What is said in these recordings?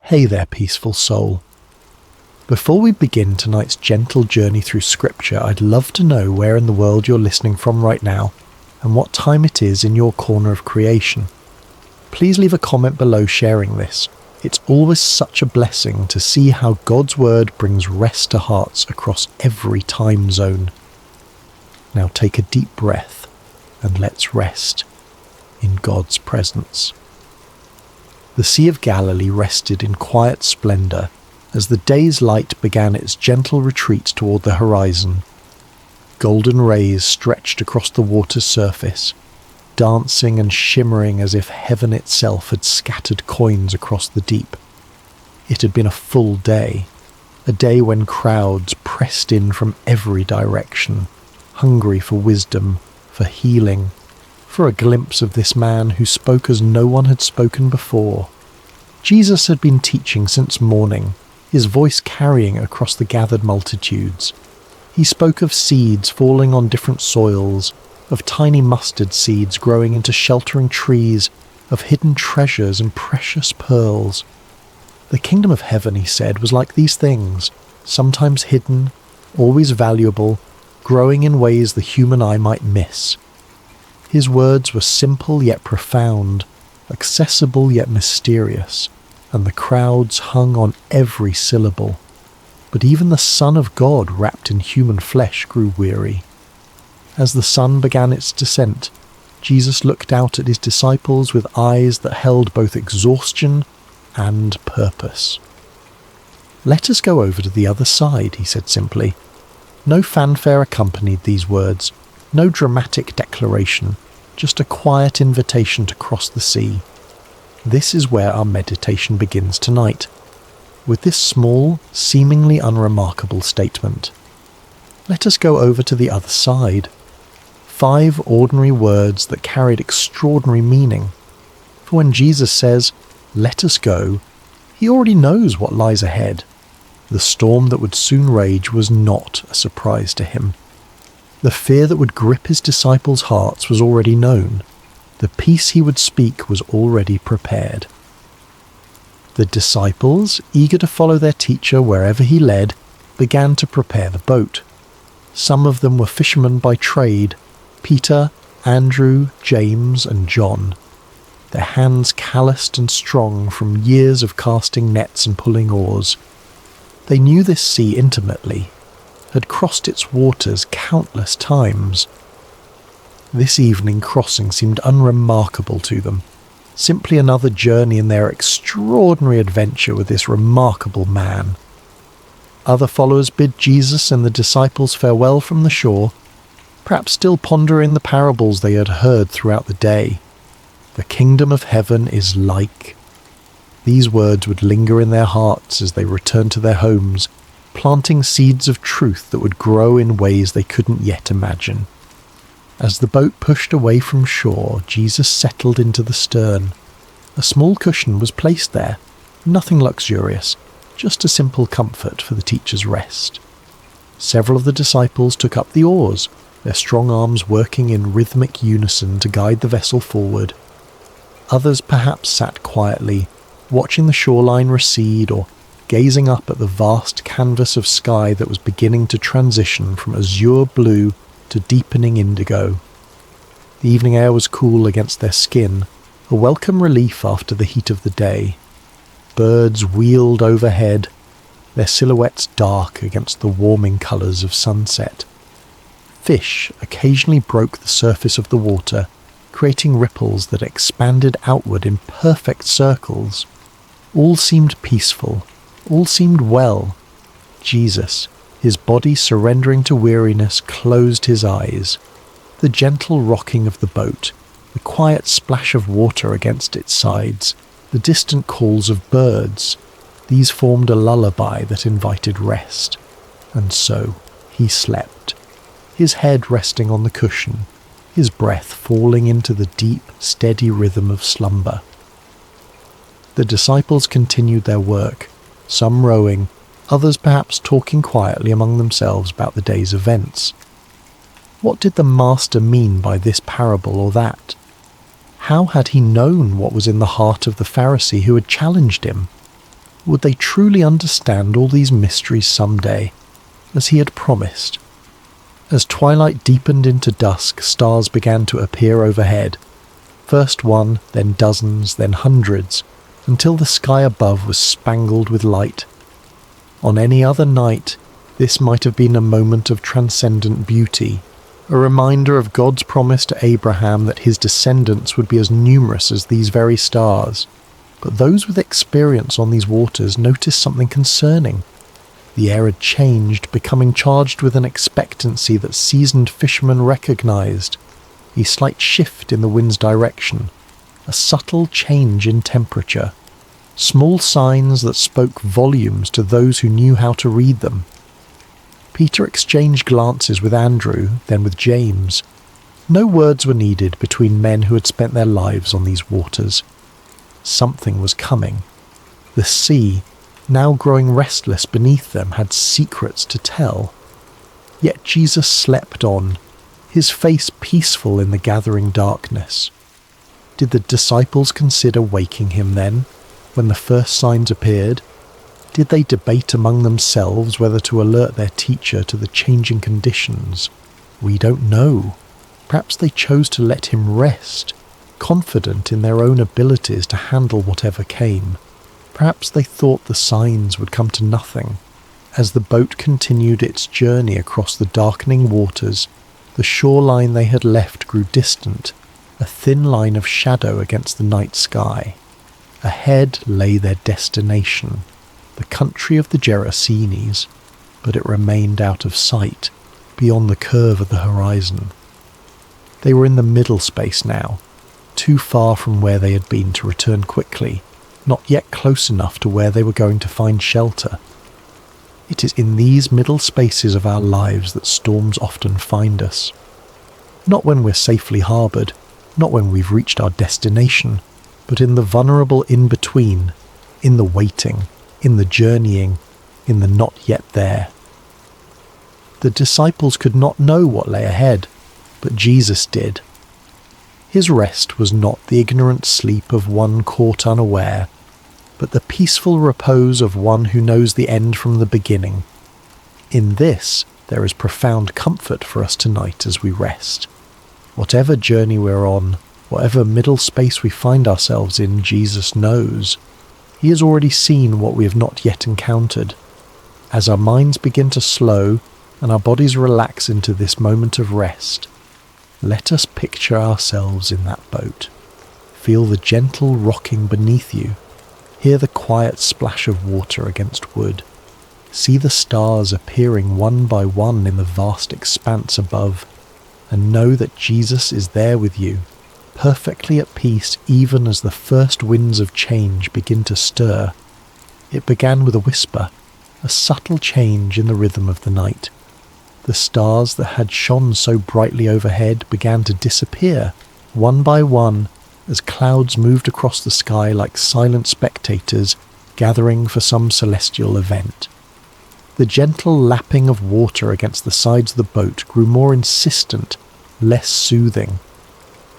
Hey there, peaceful soul. Before we begin tonight's gentle journey through Scripture, I'd love to know where in the world you're listening from right now and what time it is in your corner of creation. Please leave a comment below sharing this. It's always such a blessing to see how God's Word brings rest to hearts across every time zone. Now take a deep breath and let's rest in God's presence. The Sea of Galilee rested in quiet splendour as the day's light began its gentle retreat toward the horizon. Golden rays stretched across the water's surface, dancing and shimmering as if heaven itself had scattered coins across the deep. It had been a full day, a day when crowds pressed in from every direction, hungry for wisdom, for healing, for a glimpse of this man who spoke as no one had spoken before. Jesus had been teaching since morning, his voice carrying across the gathered multitudes. He spoke of seeds falling on different soils, of tiny mustard seeds growing into sheltering trees, of hidden treasures and precious pearls. The kingdom of heaven, he said, was like these things, sometimes hidden, always valuable, growing in ways the human eye might miss. His words were simple yet profound, accessible yet mysterious, and the crowds hung on every syllable. But even the Son of God wrapped in human flesh grew weary. As the sun began its descent, Jesus looked out at his disciples with eyes that held both exhaustion and purpose. "Let us go over to the other side," he said simply. No fanfare accompanied these words, no dramatic declaration, just a quiet invitation to cross the sea. This is where our meditation begins tonight, with this small, seemingly unremarkable statement. Let us go over to the other side. 5 ordinary words that carried extraordinary meaning. For when Jesus says, "Let us go," he already knows what lies ahead. The storm that would soon rage was not a surprise to him. The fear that would grip his disciples' hearts was already known. The peace he would speak was already prepared. The disciples, eager to follow their teacher wherever he led, began to prepare the boat. Some of them were fishermen by trade: Peter, Andrew, James, and John. Their hands calloused and strong from years of casting nets and pulling oars. They knew this sea intimately, had crossed its waters countless times. This evening crossing seemed unremarkable to them, simply another journey in their extraordinary adventure with this remarkable man. Other followers bid Jesus and the disciples farewell from the shore, perhaps still pondering the parables they had heard throughout the day. The kingdom of heaven is like. These words would linger in their hearts as they returned to their homes, planting seeds of truth that would grow in ways they couldn't yet imagine. As the boat pushed away from shore, Jesus settled into the stern. A small cushion was placed there, nothing luxurious, just a simple comfort for the teacher's rest. Several of the disciples took up the oars, their strong arms working in rhythmic unison to guide the vessel forward. Others perhaps sat quietly, watching the shoreline recede or gazing up at the vast canvas of sky that was beginning to transition from azure blue to deepening indigo. The evening air was cool against their skin, a welcome relief after the heat of the day. Birds wheeled overhead, their silhouettes dark against the warming colours of sunset. Fish occasionally broke the surface of the water, creating ripples that expanded outward in perfect circles. All seemed peaceful, all seemed well. Jesus, his body surrendering to weariness, closed his eyes. The gentle rocking of the boat, the quiet splash of water against its sides, the distant calls of birds, these formed a lullaby that invited rest. And so he slept, his head resting on the cushion, his breath falling into the deep, steady rhythm of slumber. The disciples continued their work, some rowing, others perhaps talking quietly among themselves about the day's events. What did the Master mean by this parable or that? How had he known what was in the heart of the Pharisee who had challenged him? Would they truly understand all these mysteries someday, as he had promised? As twilight deepened into dusk, stars began to appear overhead. First one, then dozens, then hundreds, until the sky above was spangled with light. On any other night, this might have been a moment of transcendent beauty, a reminder of God's promise to Abraham that his descendants would be as numerous as these very stars. But those with experience on these waters noticed something concerning. The air had changed, becoming charged with an expectancy that seasoned fishermen recognized. A slight shift in the wind's direction, a subtle change in temperature, small signs that spoke volumes to those who knew how to read them. Peter exchanged glances with Andrew, then with James. No words were needed between men who had spent their lives on these waters. Something was coming. The sea, now growing restless beneath them, had secrets to tell. Yet Jesus slept on, his face peaceful in the gathering darkness. Did the disciples consider waking him then, when the first signs appeared? Did they debate among themselves whether to alert their teacher to the changing conditions? We don't know. Perhaps they chose to let him rest, confident in their own abilities to handle whatever came. Perhaps they thought the signs would come to nothing. As the boat continued its journey across the darkening waters, the shoreline they had left grew distant, a thin line of shadow against the night sky. Ahead lay their destination, the country of the Gerasenes, but it remained out of sight, beyond the curve of the horizon. They were in the middle space now, too far from where they had been to return quickly, not yet close enough to where they were going to find shelter. It is in these middle spaces of our lives that storms often find us. Not when we're safely harboured, not when we've reached our destination, but in the vulnerable in-between, in the waiting, in the journeying, in the not yet there. The disciples could not know what lay ahead, but Jesus did. His rest was not the ignorant sleep of one caught unaware, but the peaceful repose of one who knows the end from the beginning. In this, there is profound comfort for us tonight as we rest. Whatever journey we're on, whatever middle space we find ourselves in, Jesus knows. He has already seen what we have not yet encountered. As our minds begin to slow and our bodies relax into this moment of rest, let us picture ourselves in that boat. Feel the gentle rocking beneath you. Hear the quiet splash of water against wood. See the stars appearing one by one in the vast expanse above, and know that Jesus is there with you, perfectly at peace even as the first winds of change begin to stir. It began with a whisper, a subtle change in the rhythm of the night. The stars that had shone so brightly overhead began to disappear, one by one, as clouds moved across the sky like silent spectators gathering for some celestial event. The gentle lapping of water against the sides of the boat grew more insistent, less soothing.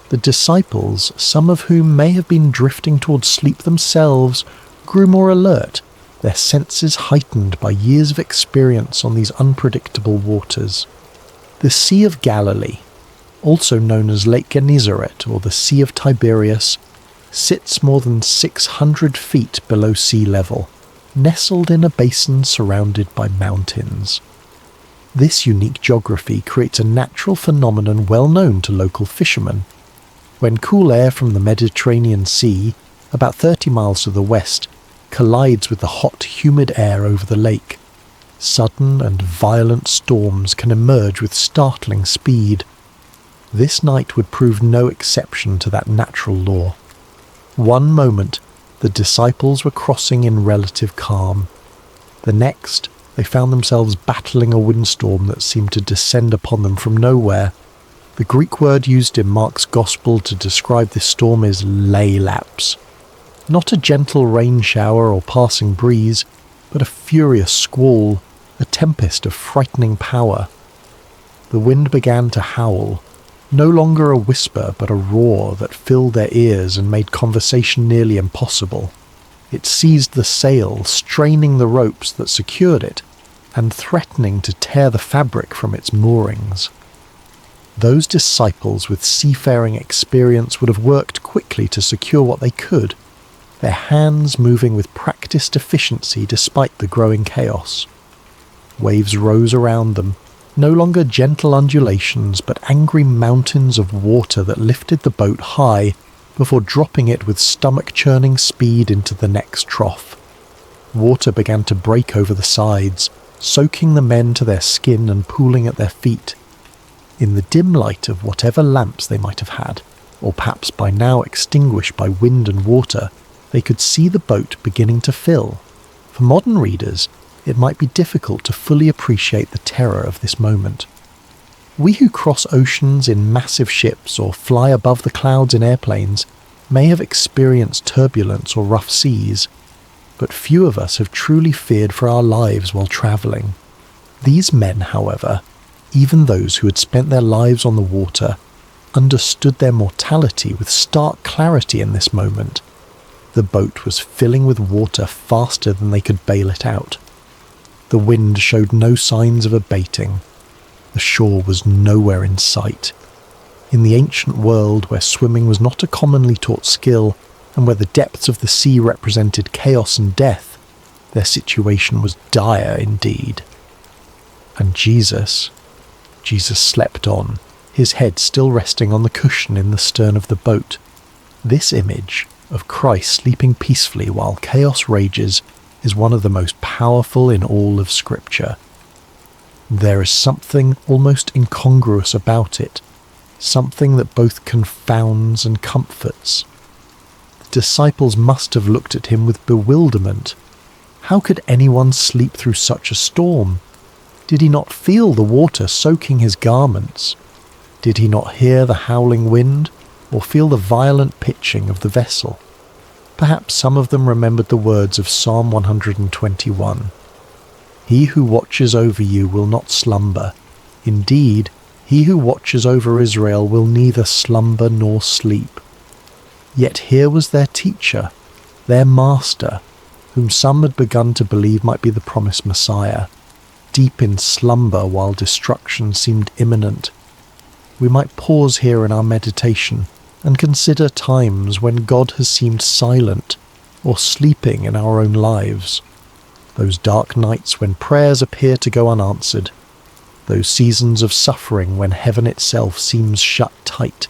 The disciples, some of whom may have been drifting towards sleep themselves, grew more alert, their senses heightened by years of experience on these unpredictable waters. The Sea of Galilee, also known as Lake Gennesaret or the Sea of Tiberias, sits more than 600 feet below sea level, nestled in a basin surrounded by mountains. This unique geography creates a natural phenomenon well known to local fishermen. When cool air from the Mediterranean Sea, about 30 miles to the west, collides with the hot, humid air over the lake, sudden and violent storms can emerge with startling speed. This night would prove no exception to that natural law. One moment, the disciples were crossing in relative calm. The next, they found themselves battling a windstorm that seemed to descend upon them from nowhere. The Greek word used in Mark's Gospel to describe this storm is laelaps. Not a gentle rain shower or passing breeze, but a furious squall, a tempest of frightening power. The wind began to howl, no longer a whisper but a roar that filled their ears and made conversation nearly impossible. It seized the sail, straining the ropes that secured it, and threatening to tear the fabric from its moorings. Those disciples with seafaring experience would have worked quickly to secure what they could, their hands moving with practiced efficiency despite the growing chaos. Waves rose around them, no longer gentle undulations but angry mountains of water that lifted the boat high before dropping it with stomach-churning speed into the next trough. Water began to break over the sides, soaking the men to their skin and pooling at their feet. In the dim light of whatever lamps they might have had, or perhaps by now extinguished by wind and water, they could see the boat beginning to fill. For modern readers, it might be difficult to fully appreciate the terror of this moment. We who cross oceans in massive ships or fly above the clouds in airplanes may have experienced turbulence or rough seas, but few of us have truly feared for our lives while travelling. These men, however, even those who had spent their lives on the water, understood their mortality with stark clarity in this moment. The boat was filling with water faster than they could bail it out. The wind showed no signs of abating. The shore was nowhere in sight. In the ancient world where swimming was not a commonly taught skill, and where the depths of the sea represented chaos and death, their situation was dire indeed. And Jesus slept on, his head still resting on the cushion in the stern of the boat. This image of Christ sleeping peacefully while chaos rages is one of the most powerful in all of Scripture. There is something almost incongruous about it, something that both confounds and comforts. The disciples must have looked at him with bewilderment. How could anyone sleep through such a storm? Did he not feel the water soaking his garments? Did he not hear the howling wind, or feel the violent pitching of the vessel? Perhaps some of them remembered the words of Psalm 121. He who watches over you will not slumber. Indeed, he who watches over Israel will neither slumber nor sleep. Yet here was their teacher, their master, whom some had begun to believe might be the promised Messiah, deep in slumber while destruction seemed imminent. We might pause here in our meditation and consider times when God has seemed silent or sleeping in our own lives. Those dark nights when prayers appear to go unanswered. Those seasons of suffering when heaven itself seems shut tight.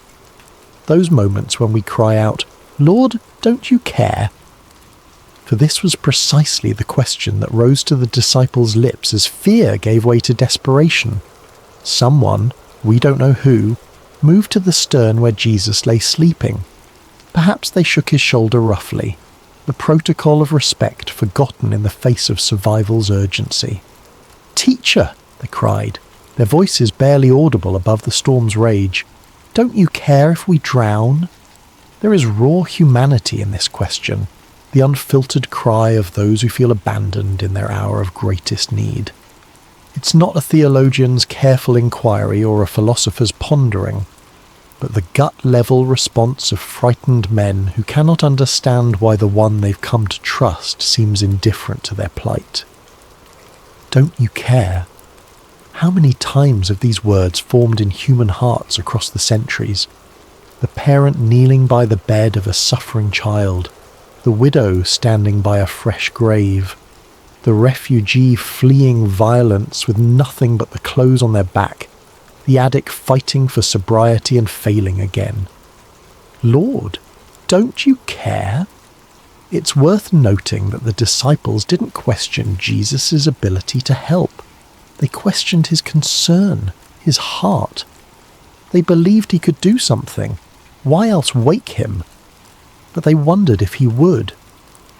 Those moments when we cry out, "Lord, don't you care?" For this was precisely the question that rose to the disciples' lips as fear gave way to desperation. Someone, we don't know who, moved to the stern where Jesus lay sleeping. Perhaps they shook his shoulder roughly, the protocol of respect forgotten in the face of survival's urgency. "Teacher," they cried, their voices barely audible above the storm's rage, "don't you care if we drown?" There is raw humanity in this question, the unfiltered cry of those who feel abandoned in their hour of greatest need. It's not a theologian's careful inquiry or a philosopher's pondering, but the gut-level response of frightened men who cannot understand why the one they've come to trust seems indifferent to their plight. Don't you care? How many times have these words formed in human hearts across the centuries? The parent kneeling by the bed of a suffering child, the widow standing by a fresh grave, the refugee fleeing violence with nothing but the clothes on their back, the addict fighting for sobriety and failing again. Lord, don't you care? It's worth noting that the disciples didn't question Jesus' ability to help. They questioned his concern, his heart. They believed he could do something. Why else wake him? But they wondered if he would.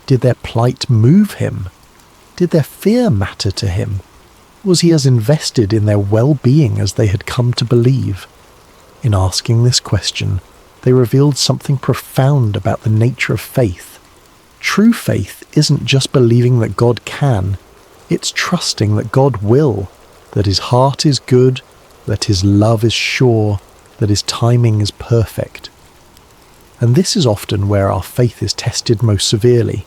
Did their plight move him? Did their fear matter to him? Was he as invested in their well-being as they had come to believe? In asking this question, they revealed something profound about the nature of faith. True faith isn't just believing that God can, it's trusting that God will, that his heart is good, that his love is sure, that his timing is perfect. And this is often where our faith is tested most severely.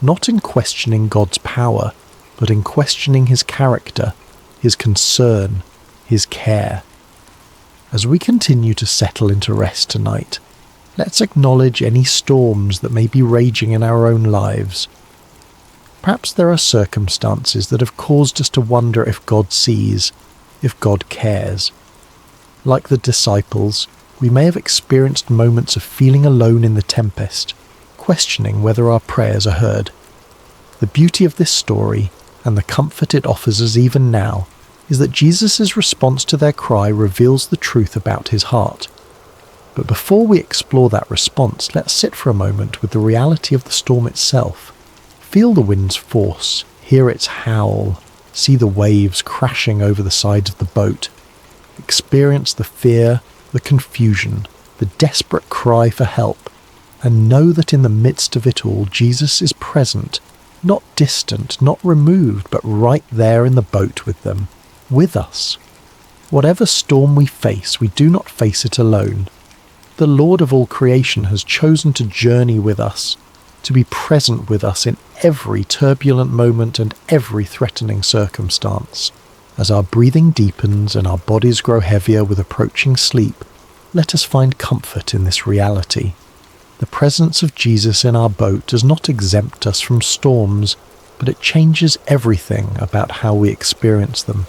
not in questioning God's power, but in questioning his character, his concern, his care. As we continue to settle into rest tonight, let's acknowledge any storms that may be raging in our own lives. Perhaps there are circumstances that have caused us to wonder if God sees, if God cares. Like the disciples, we may have experienced moments of feeling alone in the tempest, questioning whether our prayers are heard. The beauty of this story, and the comfort it offers us even now, is that Jesus' response to their cry reveals the truth about his heart. But before we explore that response, let's sit for a moment with the reality of the storm itself. Feel the wind's force, hear its howl, see the waves crashing over the sides of the boat. Experience the fear, the confusion, the desperate cry for help, and know that in the midst of it all, Jesus is present, not distant, not removed, but right there in the boat with them, with us. Whatever storm we face, we do not face it alone. The Lord of all creation has chosen to journey with us, to be present with us in every turbulent moment and every threatening circumstance. As our breathing deepens and our bodies grow heavier with approaching sleep, let us find comfort in this reality. The presence of Jesus in our boat does not exempt us from storms, but it changes everything about how we experience them.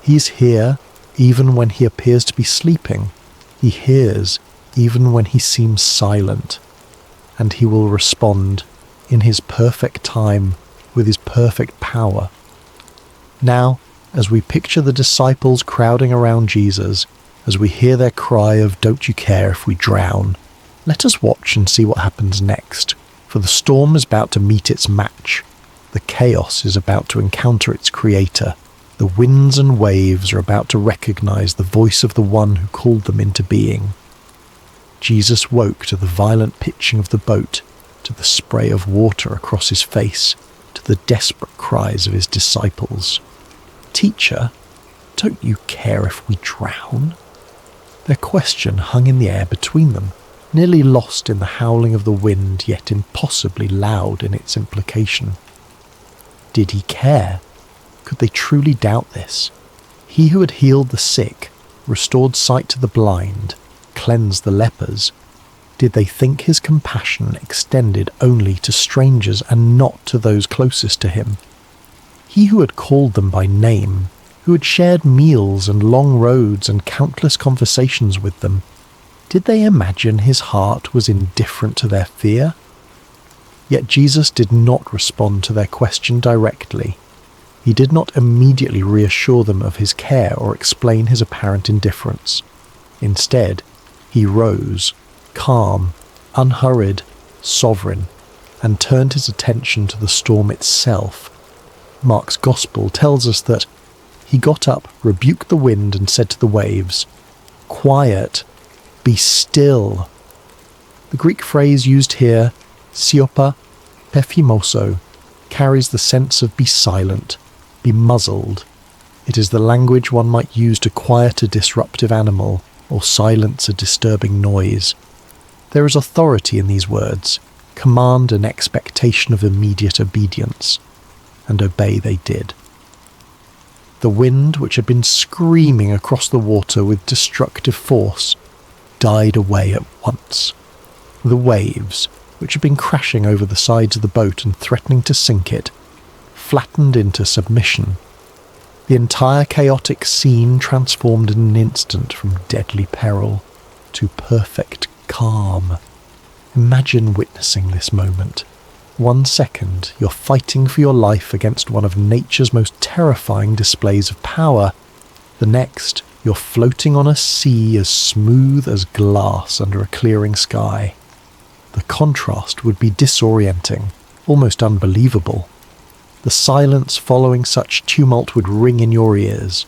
He's here even when he appears to be sleeping. He hears even when he seems silent. And he will respond in his perfect time with his perfect power. Now, as we picture the disciples crowding around Jesus, as we hear their cry of "Don't you care if we drown?" let us watch and see what happens next, for the storm is about to meet its match. The chaos is about to encounter its creator. The winds and waves are about to recognize the voice of the one who called them into being. Jesus woke to the violent pitching of the boat, to the spray of water across his face, to the desperate cries of his disciples. "Teacher, don't you care if we drown?" Their question hung in the air between them, nearly lost in the howling of the wind, yet impossibly loud in its implication. Did he care? Could they truly doubt this? He who had healed the sick, restored sight to the blind, cleansed the lepers, did they think his compassion extended only to strangers and not to those closest to him? He who had called them by name, who had shared meals and long roads and countless conversations with them, did they imagine his heart was indifferent to their fear? Yet Jesus did not respond to their question directly. He did not immediately reassure them of his care or explain his apparent indifference. Instead, he rose, calm, unhurried, sovereign, and turned his attention to the storm itself. Mark's Gospel tells us that he got up, rebuked the wind, and said to the waves, "Quiet, be still." The Greek phrase used here, siopa pephimoso, carries the sense of be silent, be muzzled. It is the language one might use to quiet a disruptive animal or silence a disturbing noise. There is authority in these words, command and expectation of immediate obedience, and obey they did. The wind, which had been screaming across the water with destructive force, died away at once. The waves, which had been crashing over the sides of the boat and threatening to sink it, flattened into submission. The entire chaotic scene transformed in an instant from deadly peril to perfect calm. Imagine witnessing this moment. 1 second, you're fighting for your life against one of nature's most terrifying displays of power. The next, you're floating on a sea as smooth as glass under a clearing sky. The contrast would be disorienting, almost unbelievable. The silence following such tumult would ring in your ears.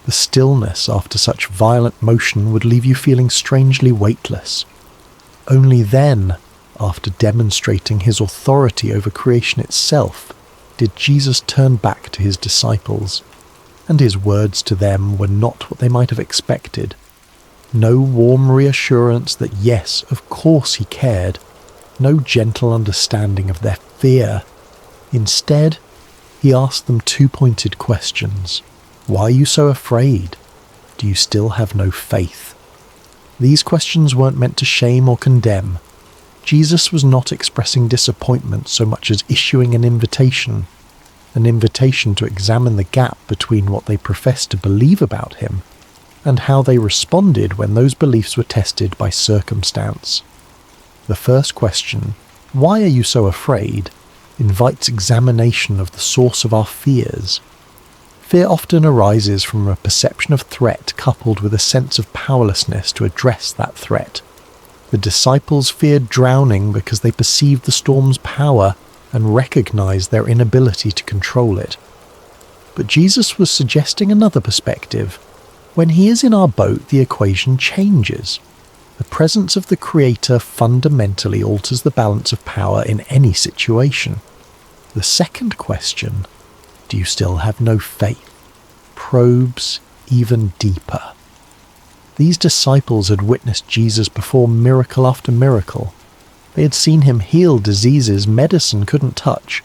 The stillness after such violent motion would leave you feeling strangely weightless. Only then, after demonstrating his authority over creation itself, did Jesus turn back to his disciples, and his words to them were not what they might have expected. No warm reassurance that yes, of course he cared, no gentle understanding of their fear, Instead, he asked them two pointed questions. Why are you so afraid? Do you still have no faith? These questions weren't meant to shame or condemn. Jesus was not expressing disappointment so much as issuing an invitation to examine the gap between what they professed to believe about him and how they responded when those beliefs were tested by circumstance. The first question, why are you so afraid, invites examination of the source of our fears. Fear often arises from a perception of threat coupled with a sense of powerlessness to address that threat. The disciples feared drowning because they perceived the storm's power and recognized their inability to control it. But Jesus was suggesting another perspective. When he is in our boat, the equation changes. The presence of the Creator fundamentally alters the balance of power in any situation. The second question, do you still have no faith, probes even deeper. These disciples had witnessed Jesus perform miracle after miracle. They had seen him heal diseases medicine couldn't touch.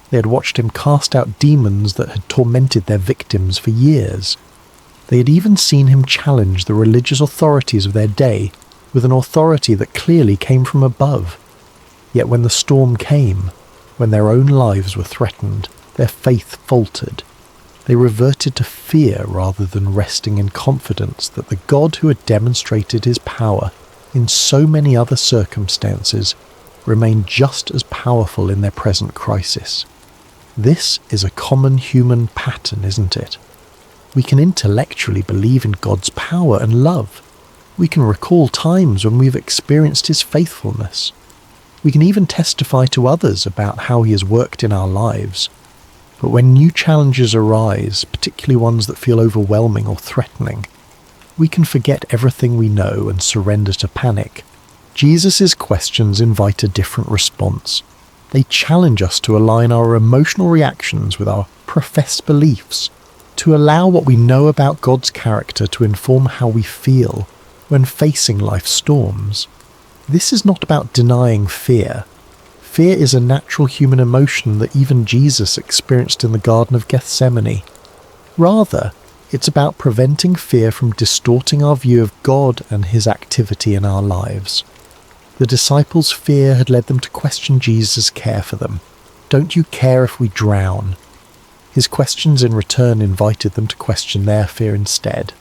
They had watched him cast out demons that had tormented their victims for years. They had even seen him challenge the religious authorities of their day with an authority that clearly came from above. Yet when the storm came, when their own lives were threatened, their faith faltered. They reverted to fear rather than resting in confidence that the God who had demonstrated his power in so many other circumstances remained just as powerful in their present crisis. This is a common human pattern, isn't it? We can intellectually believe in God's power and love. We can recall times when we've experienced his faithfulness. We can even testify to others about how he has worked in our lives. But when new challenges arise, particularly ones that feel overwhelming or threatening, we can forget everything we know and surrender to panic. Jesus' questions invite a different response. They challenge us to align our emotional reactions with our professed beliefs, to allow what we know about God's character to inform how we feel when facing life's storms. This is not about denying fear. Fear is a natural human emotion that even Jesus experienced in the Garden of Gethsemane. Rather, it's about preventing fear from distorting our view of God and his activity in our lives. The disciples' fear had led them to question Jesus' care for them. Don't you care if we drown? His questions in return invited them to question their fear instead.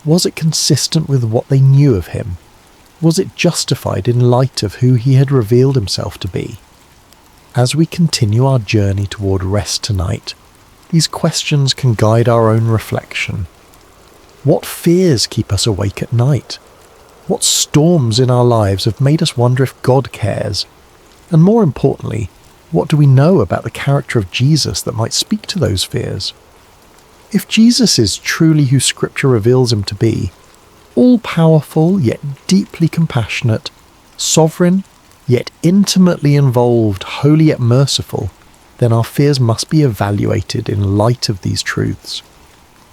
Was it consistent with what they knew of him? Was it justified in light of who he had revealed himself to be? As we continue our journey toward rest tonight, these questions can guide our own reflection. What fears keep us awake at night? What storms in our lives have made us wonder if God cares? And more importantly, what do we know about the character of Jesus that might speak to those fears? If Jesus is truly who Scripture reveals him to be, all-powerful yet deeply compassionate, sovereign yet intimately involved, holy yet merciful, then our fears must be evaluated in light of these truths.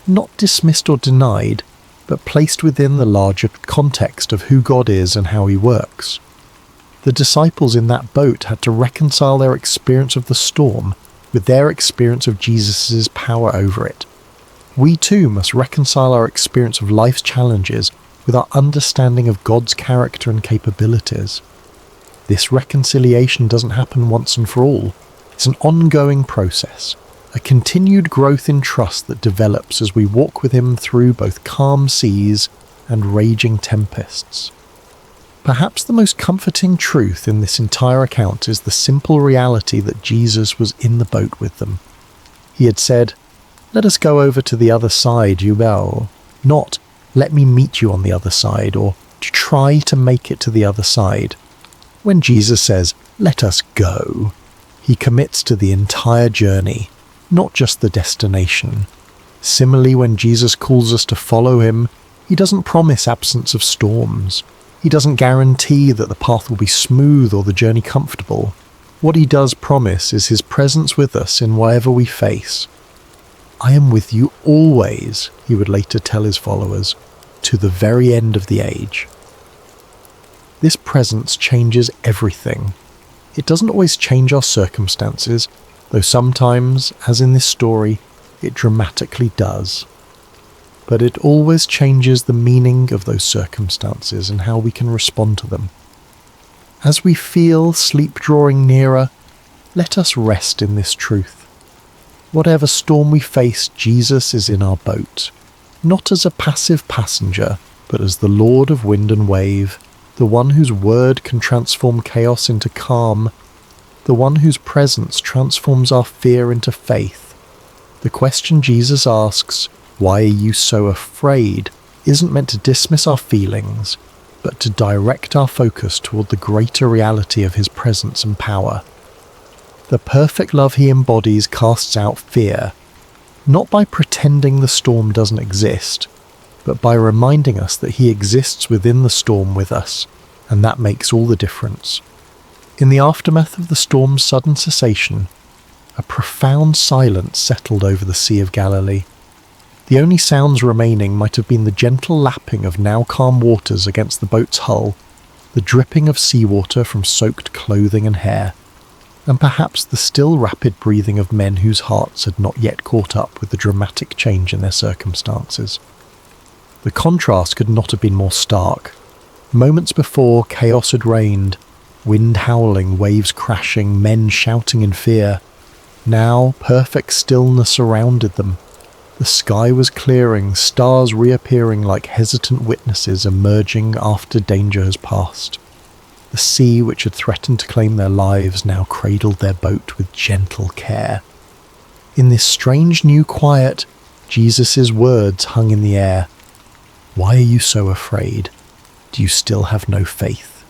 Not dismissed or denied, but placed within the larger context of who God is and how he works. The disciples in that boat had to reconcile their experience of the storm with their experience of Jesus' power over it. We too must reconcile our experience of life's challenges with our understanding of God's character and capabilities. This reconciliation doesn't happen once and for all. It's an ongoing process, a continued growth in trust that develops as we walk with him through both calm seas and raging tempests. Perhaps the most comforting truth in this entire account is the simple reality that Jesus was in the boat with them. He had said, "Let us go over to the other side, you will," not "let me meet you on the other side," or to try to make it to the other side. When Jesus says, "let us go," he commits to the entire journey, not just the destination. Similarly, when Jesus calls us to follow him, he doesn't promise absence of storms. He doesn't guarantee that the path will be smooth or the journey comfortable. What he does promise is his presence with us in whatever we face. "I am with you always," he would later tell his followers, "to the very end of the age." This presence changes everything. It doesn't always change our circumstances, though sometimes, as in this story, it dramatically does. But it always changes the meaning of those circumstances and how we can respond to them. As we feel sleep drawing nearer, let us rest in this truth. Whatever storm we face, Jesus is in our boat, not as a passive passenger, but as the Lord of wind and wave, the one whose word can transform chaos into calm, the one whose presence transforms our fear into faith. The question Jesus asks, "Why are you so afraid?" isn't meant to dismiss our feelings, but to direct our focus toward the greater reality of his presence and power. The perfect love he embodies casts out fear, not by pretending the storm doesn't exist, but by reminding us that he exists within the storm with us, and that makes all the difference. In the aftermath of the storm's sudden cessation, a profound silence settled over the Sea of Galilee. The only sounds remaining might have been the gentle lapping of now calm waters against the boat's hull, the dripping of seawater from soaked clothing and hair, and perhaps the still rapid breathing of men whose hearts had not yet caught up with the dramatic change in their circumstances. The contrast could not have been more stark. Moments before, chaos had reigned, wind howling, waves crashing, men shouting in fear. Now, perfect stillness surrounded them. The sky was clearing, stars reappearing like hesitant witnesses emerging after danger has passed. The sea, which had threatened to claim their lives, now cradled their boat with gentle care. In this strange new quiet, Jesus' words hung in the air. "Why are you so afraid? Do you still have no faith?"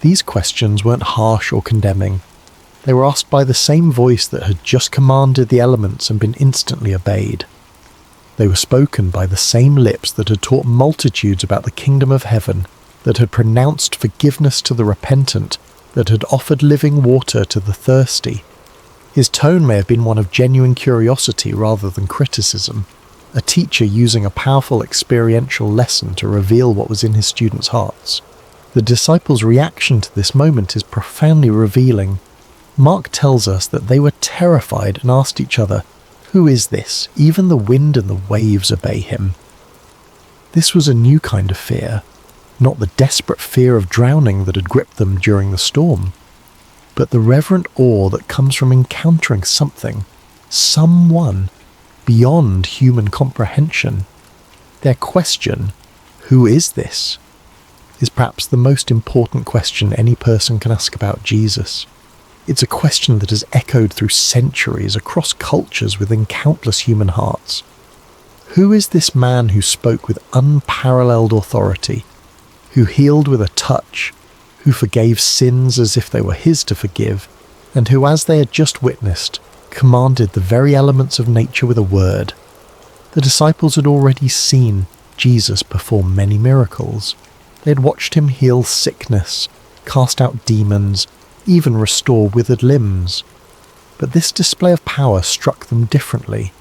These questions weren't harsh or condemning. They were asked by the same voice that had just commanded the elements and been instantly obeyed. They were spoken by the same lips that had taught multitudes about the kingdom of heaven, that had pronounced forgiveness to the repentant, that had offered living water to the thirsty. His tone may have been one of genuine curiosity rather than criticism, a teacher using a powerful experiential lesson to reveal what was in his students' hearts. The disciples' reaction to this moment is profoundly revealing. Mark tells us that they were terrified and asked each other, "Who is this? Even the wind and the waves obey him." This was a new kind of fear, not the desperate fear of drowning that had gripped them during the storm, but the reverent awe that comes from encountering something, someone, beyond human comprehension. Their question, "Who is this?" is perhaps the most important question any person can ask about Jesus. It's a question that has echoed through centuries across cultures within countless human hearts. Who is this man who spoke with unparalleled authority, who healed with a touch, who forgave sins as if they were his to forgive, and who, as they had just witnessed, commanded the very elements of nature with a word? The disciples had already seen Jesus perform many miracles. They had watched him heal sickness, cast out demons, even restore withered limbs. But this display of power struck them differently,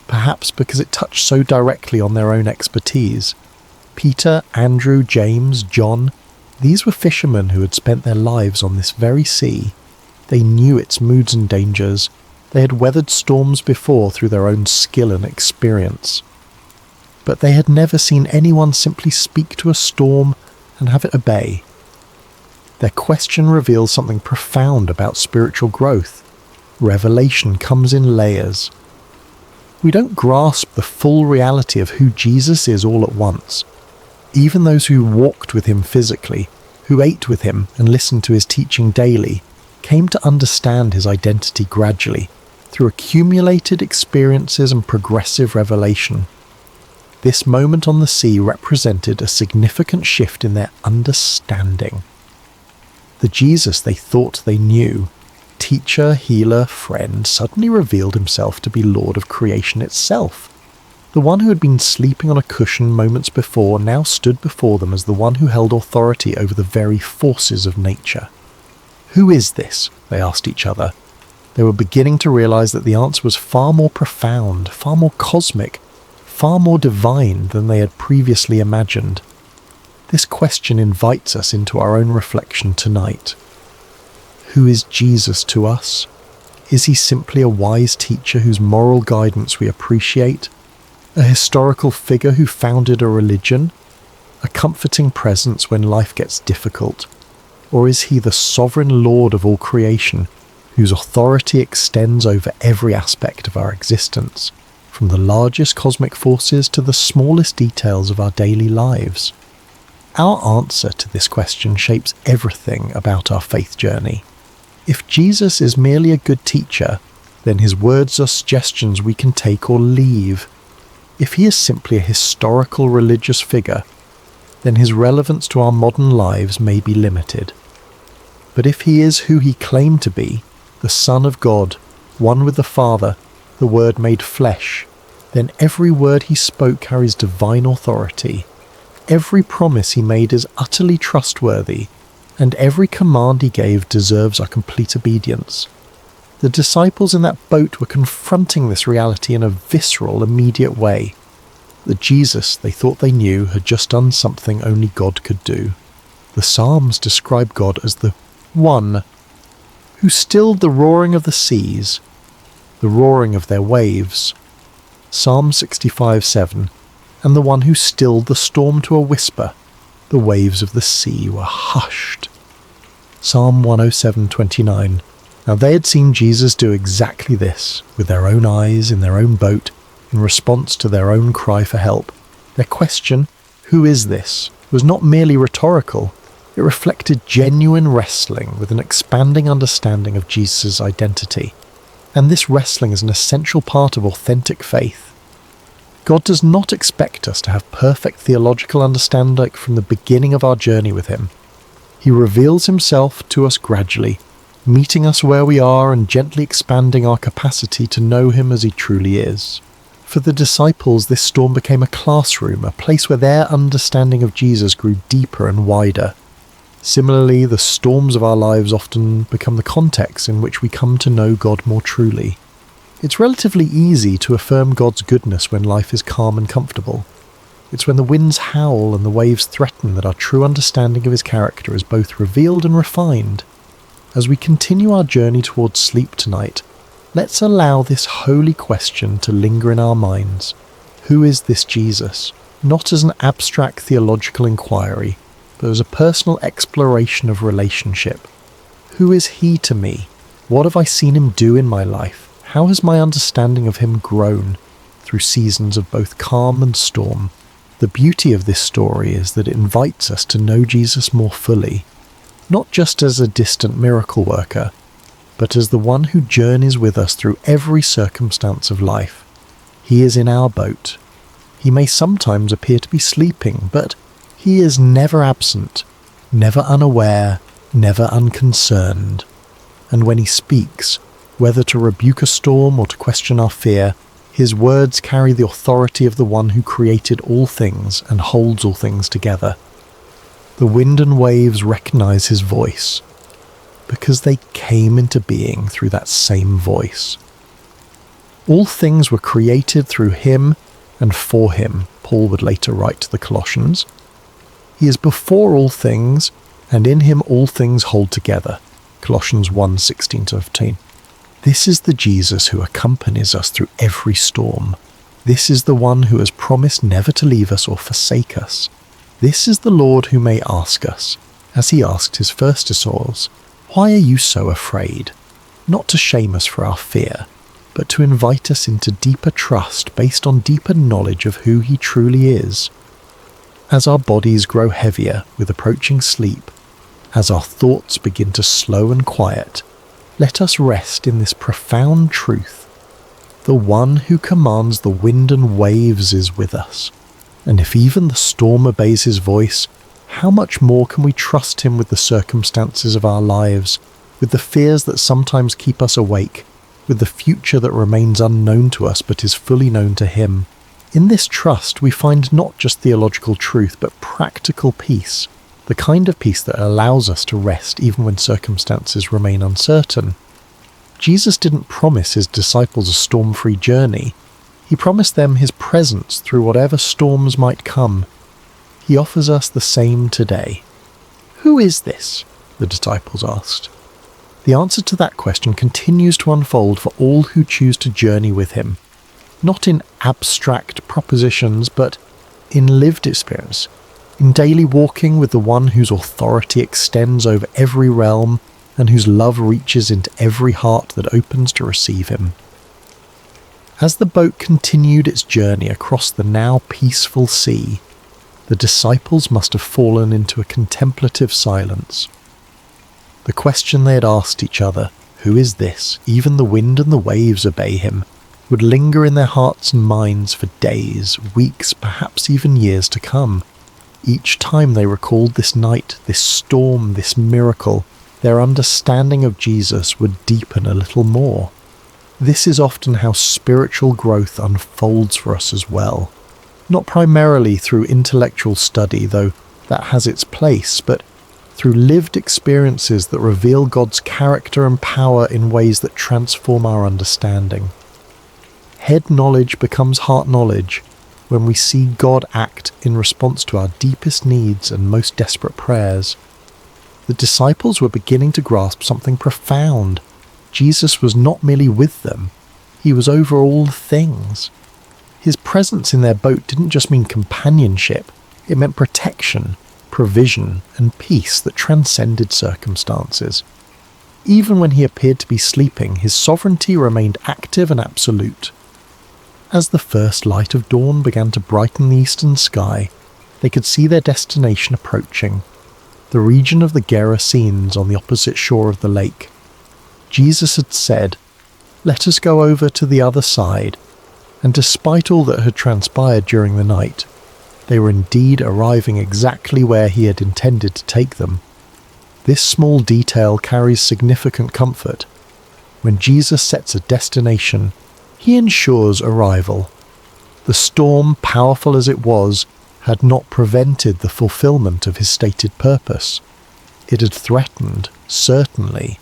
perhaps because it touched so directly on their own expertise. Peter, Andrew, James, John, these were fishermen who had spent their lives on this very sea. They knew its moods and dangers. They had weathered storms before through their own skill and experience. But they had never seen anyone simply speak to a storm and have it obey. Their question reveals something profound about spiritual growth. Revelation comes in layers. We don't grasp the full reality of who Jesus is all at once. Even those who walked with him physically, who ate with him and listened to his teaching daily, came to understand his identity gradually, through accumulated experiences and progressive revelation. This moment on the sea represented a significant shift in their understanding. The Jesus they thought they knew, teacher, healer, friend, suddenly revealed himself to be Lord of creation itself. The one who had been sleeping on a cushion moments before now stood before them as the one who held authority over the very forces of nature. "Who is this?" they asked each other. They were beginning to realize that the answer was far more profound, far more cosmic, far more divine than they had previously imagined. This question invites us into our own reflection tonight. Who is Jesus to us? Is he simply a wise teacher whose moral guidance we appreciate? A historical figure who founded a religion? A comforting presence when life gets difficult? Or is he the sovereign Lord of all creation, whose authority extends over every aspect of our existence, from the largest cosmic forces to the smallest details of our daily lives? Our answer to this question shapes everything about our faith journey. If Jesus is merely a good teacher, then his words are suggestions we can take or leave. If he is simply a historical religious figure, then his relevance to our modern lives may be limited. But if he is who he claimed to be, the Son of God, one with the Father, the Word made flesh, then every word he spoke carries divine authority. Every promise he made is utterly trustworthy, and every command he gave deserves our complete obedience. The disciples in that boat were confronting this reality in a visceral, immediate way. That Jesus they thought they knew had just done something only God could do. The Psalms describe God as the One who stilled the roaring of the seas, the roaring of their waves. Psalm 65:7, and the one who stilled the storm to a whisper, the waves of the sea were hushed. Psalm 107:29. Now they had seen Jesus do exactly this, with their own eyes in their own boat, in response to their own cry for help. Their question, "Who is this?" was not merely rhetorical. It reflected genuine wrestling with an expanding understanding of Jesus' identity. And this wrestling is an essential part of authentic faith. God does not expect us to have perfect theological understanding from the beginning of our journey with him. He reveals himself to us gradually, meeting us where we are and gently expanding our capacity to know him as he truly is. For the disciples, this storm became a classroom, a place where their understanding of Jesus grew deeper and wider. Similarly, the storms of our lives often become the context in which we come to know God more truly. It's relatively easy to affirm God's goodness when life is calm and comfortable. It's when the winds howl and the waves threaten that our true understanding of his character is both revealed and refined. As we continue our journey towards sleep tonight, let's allow this holy question to linger in our minds. Who is this Jesus? Not as an abstract theological inquiry, but as a personal exploration of relationship. Who is he to me? What have I seen him do in my life? How has my understanding of him grown through seasons of both calm and storm? The beauty of this story is that it invites us to know Jesus more fully, not just as a distant miracle worker, but as the one who journeys with us through every circumstance of life. He is in our boat. He may sometimes appear to be sleeping, but he is never absent, never unaware, never unconcerned. And when he speaks, whether to rebuke a storm or to question our fear, his words carry the authority of the one who created all things and holds all things together. The wind and waves recognize his voice, because they came into being through that same voice. All things were created through him and for him, Paul would later write to the Colossians. He is before all things, and in him all things hold together. Colossians 1:16-15. This is the Jesus who accompanies us through every storm. This is the one who has promised never to leave us or forsake us. This is the Lord who may ask us, as he asked his first disciples, "Why are you so afraid?" Not to shame us for our fear, but to invite us into deeper trust based on deeper knowledge of who he truly is. As our bodies grow heavier with approaching sleep, as our thoughts begin to slow and quiet, let us rest in this profound truth. The one who commands the wind and waves is with us. And if even the storm obeys his voice, how much more can we trust him with the circumstances of our lives, with the fears that sometimes keep us awake, with the future that remains unknown to us but is fully known to him? In this trust, we find not just theological truth, but practical peace, the kind of peace that allows us to rest even when circumstances remain uncertain. Jesus didn't promise his disciples a storm-free journey. He promised them his presence through whatever storms might come. He offers us the same today. Who is this? The disciples asked. The answer to that question continues to unfold for all who choose to journey with him, not in abstract propositions, but in lived experience, in daily walking with the one whose authority extends over every realm and whose love reaches into every heart that opens to receive him. As the boat continued its journey across the now peaceful sea, the disciples must have fallen into a contemplative silence. The question they had asked each other, "Who is this? Even the wind and the waves obey him," would linger in their hearts and minds for days, weeks, perhaps even years to come. Each time they recalled this night, this storm, this miracle, their understanding of Jesus would deepen a little more. This is often how spiritual growth unfolds for us as well. Not primarily through intellectual study, though that has its place, but through lived experiences that reveal God's character and power in ways that transform our understanding. Head knowledge becomes heart knowledge when we see God act in response to our deepest needs and most desperate prayers. The disciples were beginning to grasp something profound. Jesus was not merely with them, he was over all things. His presence in their boat didn't just mean companionship, it meant protection, provision, and peace that transcended circumstances. Even when he appeared to be sleeping, his sovereignty remained active and absolute. As the first light of dawn began to brighten the eastern sky, they could see their destination approaching, the region of the Gerasenes on the opposite shore of the lake. Jesus had said, "Let us go over to the other side," and despite all that had transpired during the night, they were indeed arriving exactly where he had intended to take them. This small detail carries significant comfort. When Jesus sets a destination, he ensures arrival. The storm, powerful as it was, had not prevented the fulfillment of his stated purpose. It had threatened, certainly.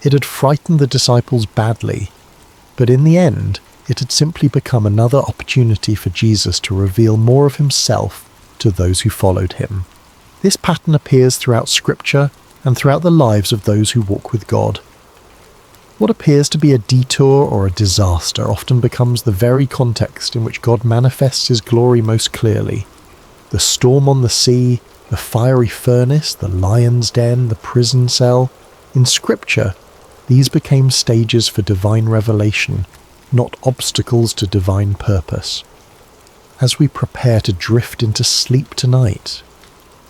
It had frightened the disciples badly. But in the end, it had simply become another opportunity for Jesus to reveal more of himself to those who followed him. This pattern appears throughout Scripture and throughout the lives of those who walk with God. What appears to be a detour or a disaster often becomes the very context in which God manifests his glory most clearly. The storm on the sea, the fiery furnace, the lion's den, the prison cell. In Scripture, these became stages for divine revelation, not obstacles to divine purpose. As we prepare to drift into sleep tonight,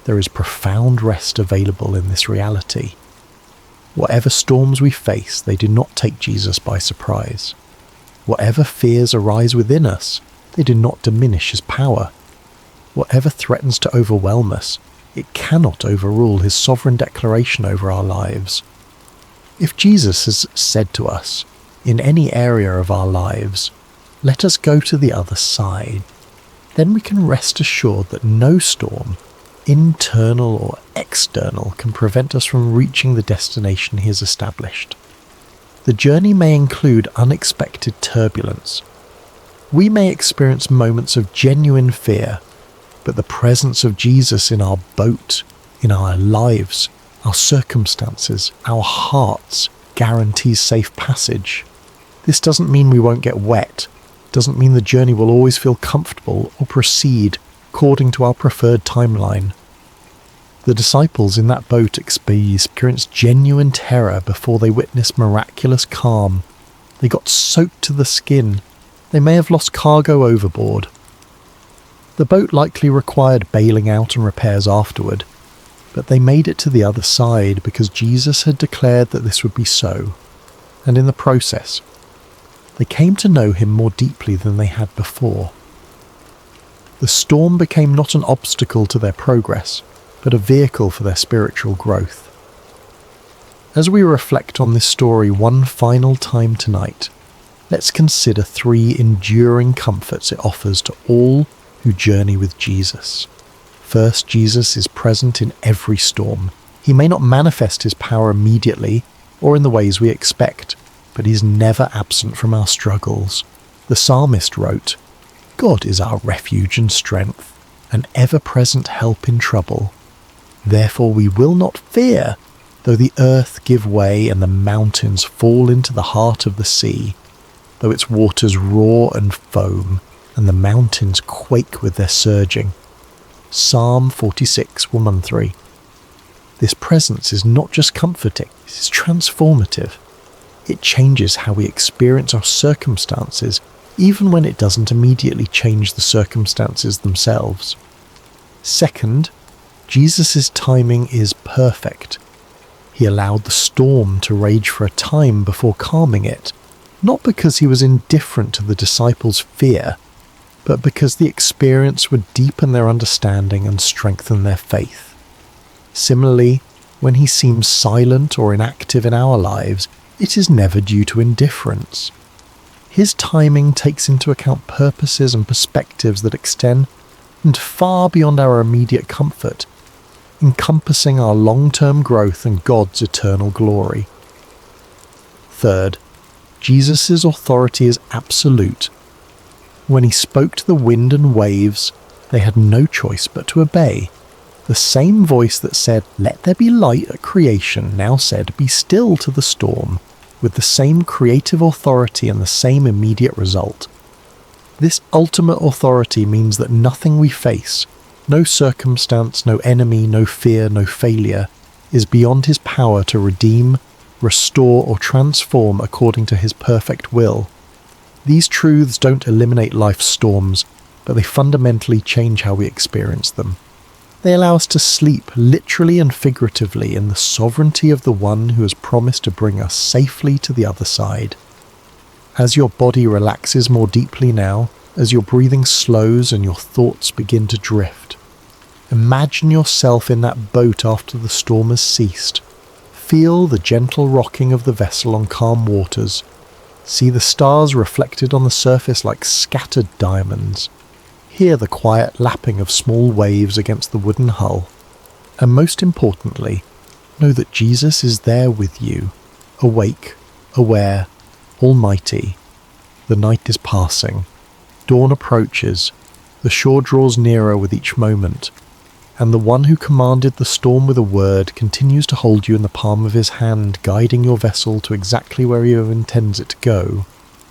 there is profound rest available in this reality. Whatever storms we face, they do not take Jesus by surprise. Whatever fears arise within us, they do not diminish his power. Whatever threatens to overwhelm us, it cannot overrule his sovereign declaration over our lives. If Jesus has said to us, in any area of our lives, "Let us go to the other side," then we can rest assured that no storm, internal or external, can prevent us from reaching the destination he has established. The journey may include unexpected turbulence. We may experience moments of genuine fear, but the presence of Jesus in our boat, in our lives, our circumstances, our hearts, guarantees safe passage. This doesn't mean we won't get wet, doesn't mean the journey will always feel comfortable or proceed according to our preferred timeline. The disciples in that boat experienced genuine terror before they witnessed miraculous calm. They got soaked to the skin. They may have lost cargo overboard. The boat likely required bailing out and repairs afterward, but they made it to the other side because Jesus had declared that this would be so, and in the process, they came to know him more deeply than they had before. The storm became not an obstacle to their progress, but a vehicle for their spiritual growth. As we reflect on this story one final time tonight, let's consider 3 enduring comforts it offers to all who journey with Jesus. First, Jesus is present in every storm. He may not manifest his power immediately or in the ways we expect, but he's never absent from our struggles. The psalmist wrote, "God is our refuge and strength, an ever-present help in trouble. Therefore we will not fear, Though the earth give way and the mountains fall into the heart of the sea, though its waters roar and foam, and the mountains quake with their surging. Psalm 46, 1-3. This presence is not just comforting, it is transformative. It changes how we experience our circumstances, even when it doesn't immediately change the circumstances themselves. Second, Jesus' timing is perfect. He allowed the storm to rage for a time before calming it, not because he was indifferent to the disciples' fear, but because the experience would deepen their understanding and strengthen their faith. Similarly, when he seems silent or inactive in our lives, it is never due to indifference. His timing takes into account purposes and perspectives that extend far beyond our immediate comfort, encompassing our long-term growth and God's eternal glory. Third, Jesus' authority is absolute. When he spoke to the wind and waves, they had no choice but to obey. The same voice that said, "Let there be light" at creation, now said, "Be still" to the storm, with the same creative authority and the same immediate result. This ultimate authority means that nothing we face, no circumstance, no enemy, no fear, no failure, is beyond his power to redeem, restore, or transform according to his perfect will. These truths don't eliminate life's storms, but they fundamentally change how we experience them. They allow us to sleep, literally and figuratively, in the sovereignty of the one who has promised to bring us safely to the other side. As your body relaxes more deeply now, as your breathing slows and your thoughts begin to drift, imagine yourself in that boat after the storm has ceased. Feel the gentle rocking of the vessel on calm waters. See the stars reflected on the surface like scattered diamonds. Hear the quiet lapping of small waves against the wooden hull. And most importantly, know that Jesus is there with you, awake, aware, almighty. The night is passing. Dawn approaches. The shore draws nearer with each moment. And the one who commanded the storm with a word continues to hold you in the palm of his hand, guiding your vessel to exactly where he intends it to go.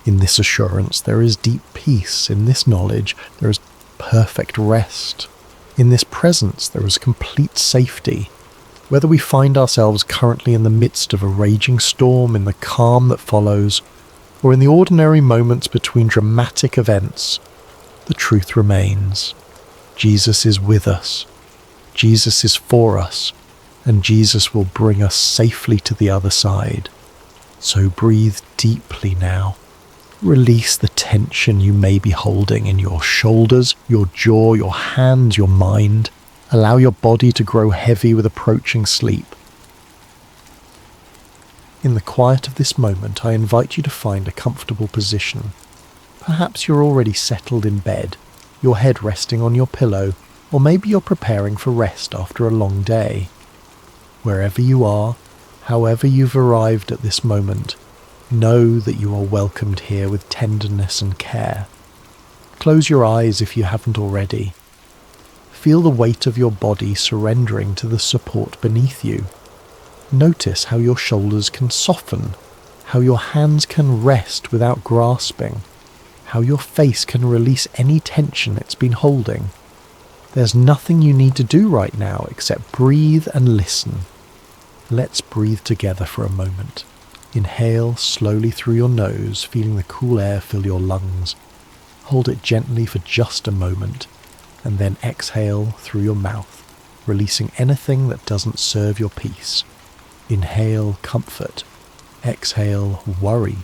In this assurance there is deep peace. In this knowledge there is perfect rest. In this presence there is complete safety. Whether we find ourselves currently in the midst of a raging storm, in the calm that follows, or in the ordinary moments between dramatic events, the truth remains. Jesus is with us. Jesus is for us, and Jesus will bring us safely to the other side. So breathe deeply now. Release the tension you may be holding in your shoulders, your jaw, your hands, your mind. Allow your body to grow heavy with approaching sleep. In the quiet of this moment, I invite you to find a comfortable position. Perhaps you're already settled in bed, your head resting on your pillow, or maybe you're preparing for rest after a long day. Wherever you are, however you've arrived at this moment, know that you are welcomed here with tenderness and care. Close your eyes if you haven't already. Feel the weight of your body surrendering to the support beneath you. Notice how your shoulders can soften, how your hands can rest without grasping, how your face can release any tension it's been holding. There's nothing you need to do right now except breathe and listen. Let's breathe together for a moment. Inhale slowly through your nose, feeling the cool air fill your lungs. Hold it gently for just a moment, and then exhale through your mouth, releasing anything that doesn't serve your peace. Inhale comfort. Exhale worry.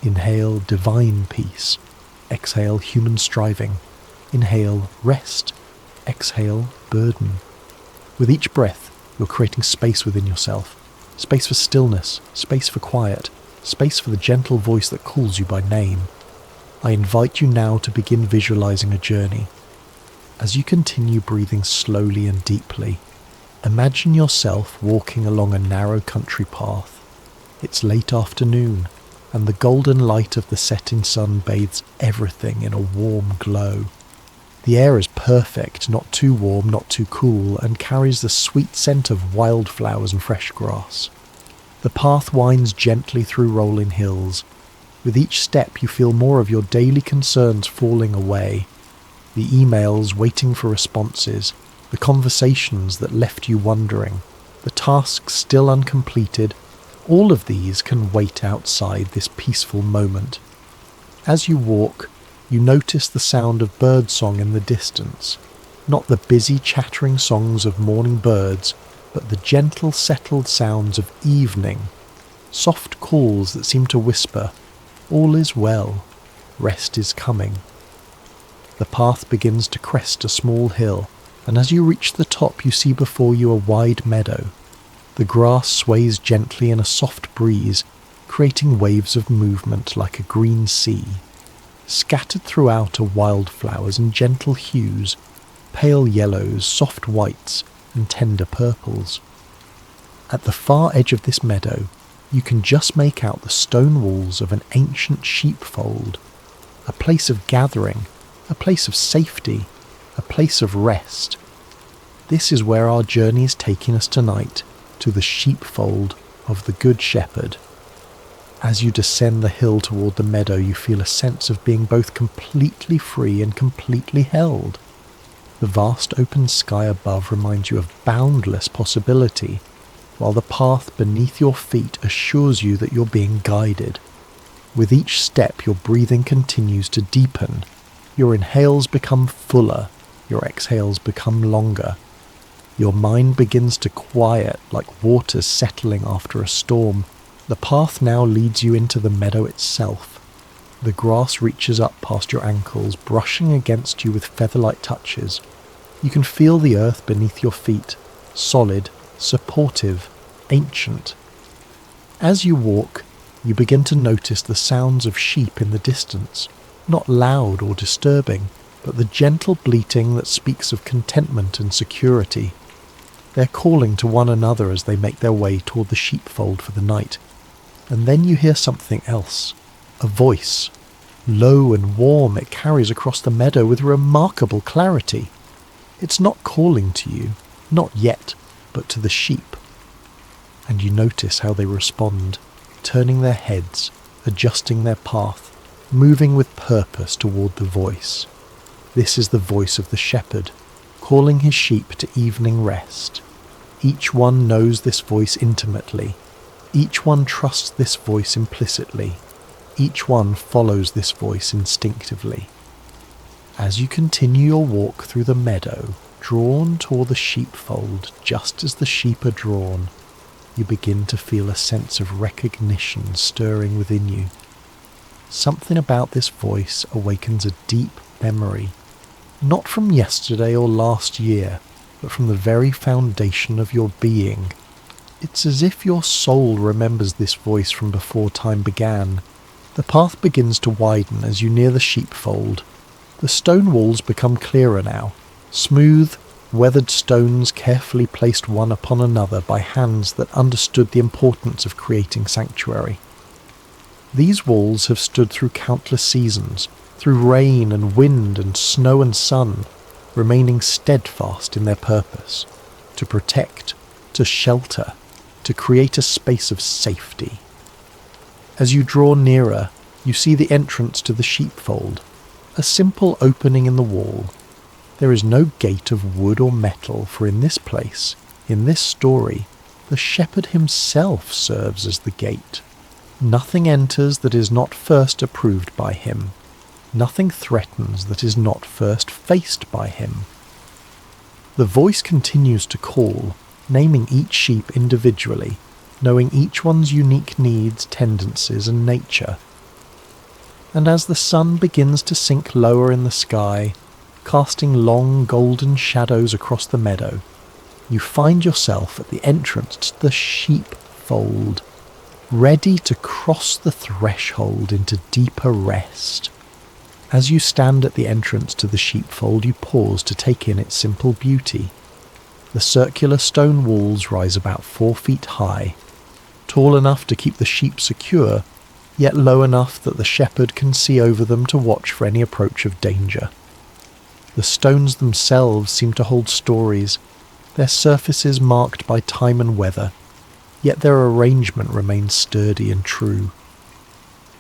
Inhale divine peace. Exhale human striving. Inhale rest. Exhale burden. With each breath, you're creating space within yourself. Space for stillness, space for quiet, space for the gentle voice that calls you by name. I invite you now to begin visualizing a journey. As you continue breathing slowly and deeply, imagine yourself walking along a narrow country path. It's late afternoon, and the golden light of the setting sun bathes everything in a warm glow. The air is perfect, not too warm, not too cool, and carries the sweet scent of wildflowers and fresh grass. The path winds gently through rolling hills. With each step you feel more of your daily concerns falling away. The emails waiting for responses, the conversations that left you wondering, the tasks still uncompleted, all of these can wait outside this peaceful moment. As you walk, you notice the sound of birdsong in the distance, not the busy chattering songs of morning birds, but the gentle settled sounds of evening, soft calls that seem to whisper, "All is well, rest is coming." The path begins to crest a small hill, and as you reach the top you see before you a wide meadow. The grass sways gently in a soft breeze, creating waves of movement like a green sea. Scattered throughout are wildflowers in gentle hues, pale yellows, soft whites, and tender purples. At the far edge of this meadow, you can just make out the stone walls of an ancient sheepfold, a place of gathering, a place of safety, a place of rest. This is where our journey is taking us tonight, to the sheepfold of the Good Shepherd. As you descend the hill toward the meadow, you feel a sense of being both completely free and completely held. The vast open sky above reminds you of boundless possibility, while the path beneath your feet assures you that you're being guided. With each step, your breathing continues to deepen. Your inhales become fuller, your exhales become longer. Your mind begins to quiet like waters settling after a storm. The path now leads you into the meadow itself. The grass reaches up past your ankles, brushing against you with feather-like touches. You can feel the earth beneath your feet, solid, supportive, ancient. As you walk, you begin to notice the sounds of sheep in the distance, not loud or disturbing, but the gentle bleating that speaks of contentment and security. They're calling to one another as they make their way toward the sheepfold for the night. And then you hear something else, a voice. Low and warm, it carries across the meadow with remarkable clarity. It's not calling to you, not yet, but to the sheep. And you notice how they respond, turning their heads, adjusting their path, moving with purpose toward the voice. This is the voice of the shepherd, calling his sheep to evening rest. Each one knows this voice intimately. Each one trusts this voice implicitly. Each one follows this voice instinctively. As you continue your walk through the meadow, drawn toward the sheepfold just as the sheep are drawn, you begin to feel a sense of recognition stirring within you. Something about this voice awakens a deep memory, not from yesterday or last year, but from the very foundation of your being. It's as if your soul remembers this voice from before time began. The path begins to widen as you near the sheepfold. The stone walls become clearer now, smooth, weathered stones carefully placed one upon another by hands that understood the importance of creating sanctuary. These walls have stood through countless seasons, through rain and wind and snow and sun, remaining steadfast in their purpose, to protect, to shelter, to create a space of safety. As you draw nearer, you see the entrance to the sheepfold, a simple opening in the wall. There is no gate of wood or metal, for in this place, in this story, the shepherd himself serves as the gate. Nothing enters that is not first approved by him. Nothing threatens that is not first faced by him. The voice continues to call, naming each sheep individually, knowing each one's unique needs, tendencies, and nature. And as the sun begins to sink lower in the sky, casting long golden shadows across the meadow, you find yourself at the entrance to the sheepfold, ready to cross the threshold into deeper rest. As you stand at the entrance to the sheepfold, you pause to take in its simple beauty. The circular stone walls rise about 4 feet high, tall enough to keep the sheep secure, yet low enough that the shepherd can see over them to watch for any approach of danger. The stones themselves seem to hold stories, their surfaces marked by time and weather, yet their arrangement remains sturdy and true.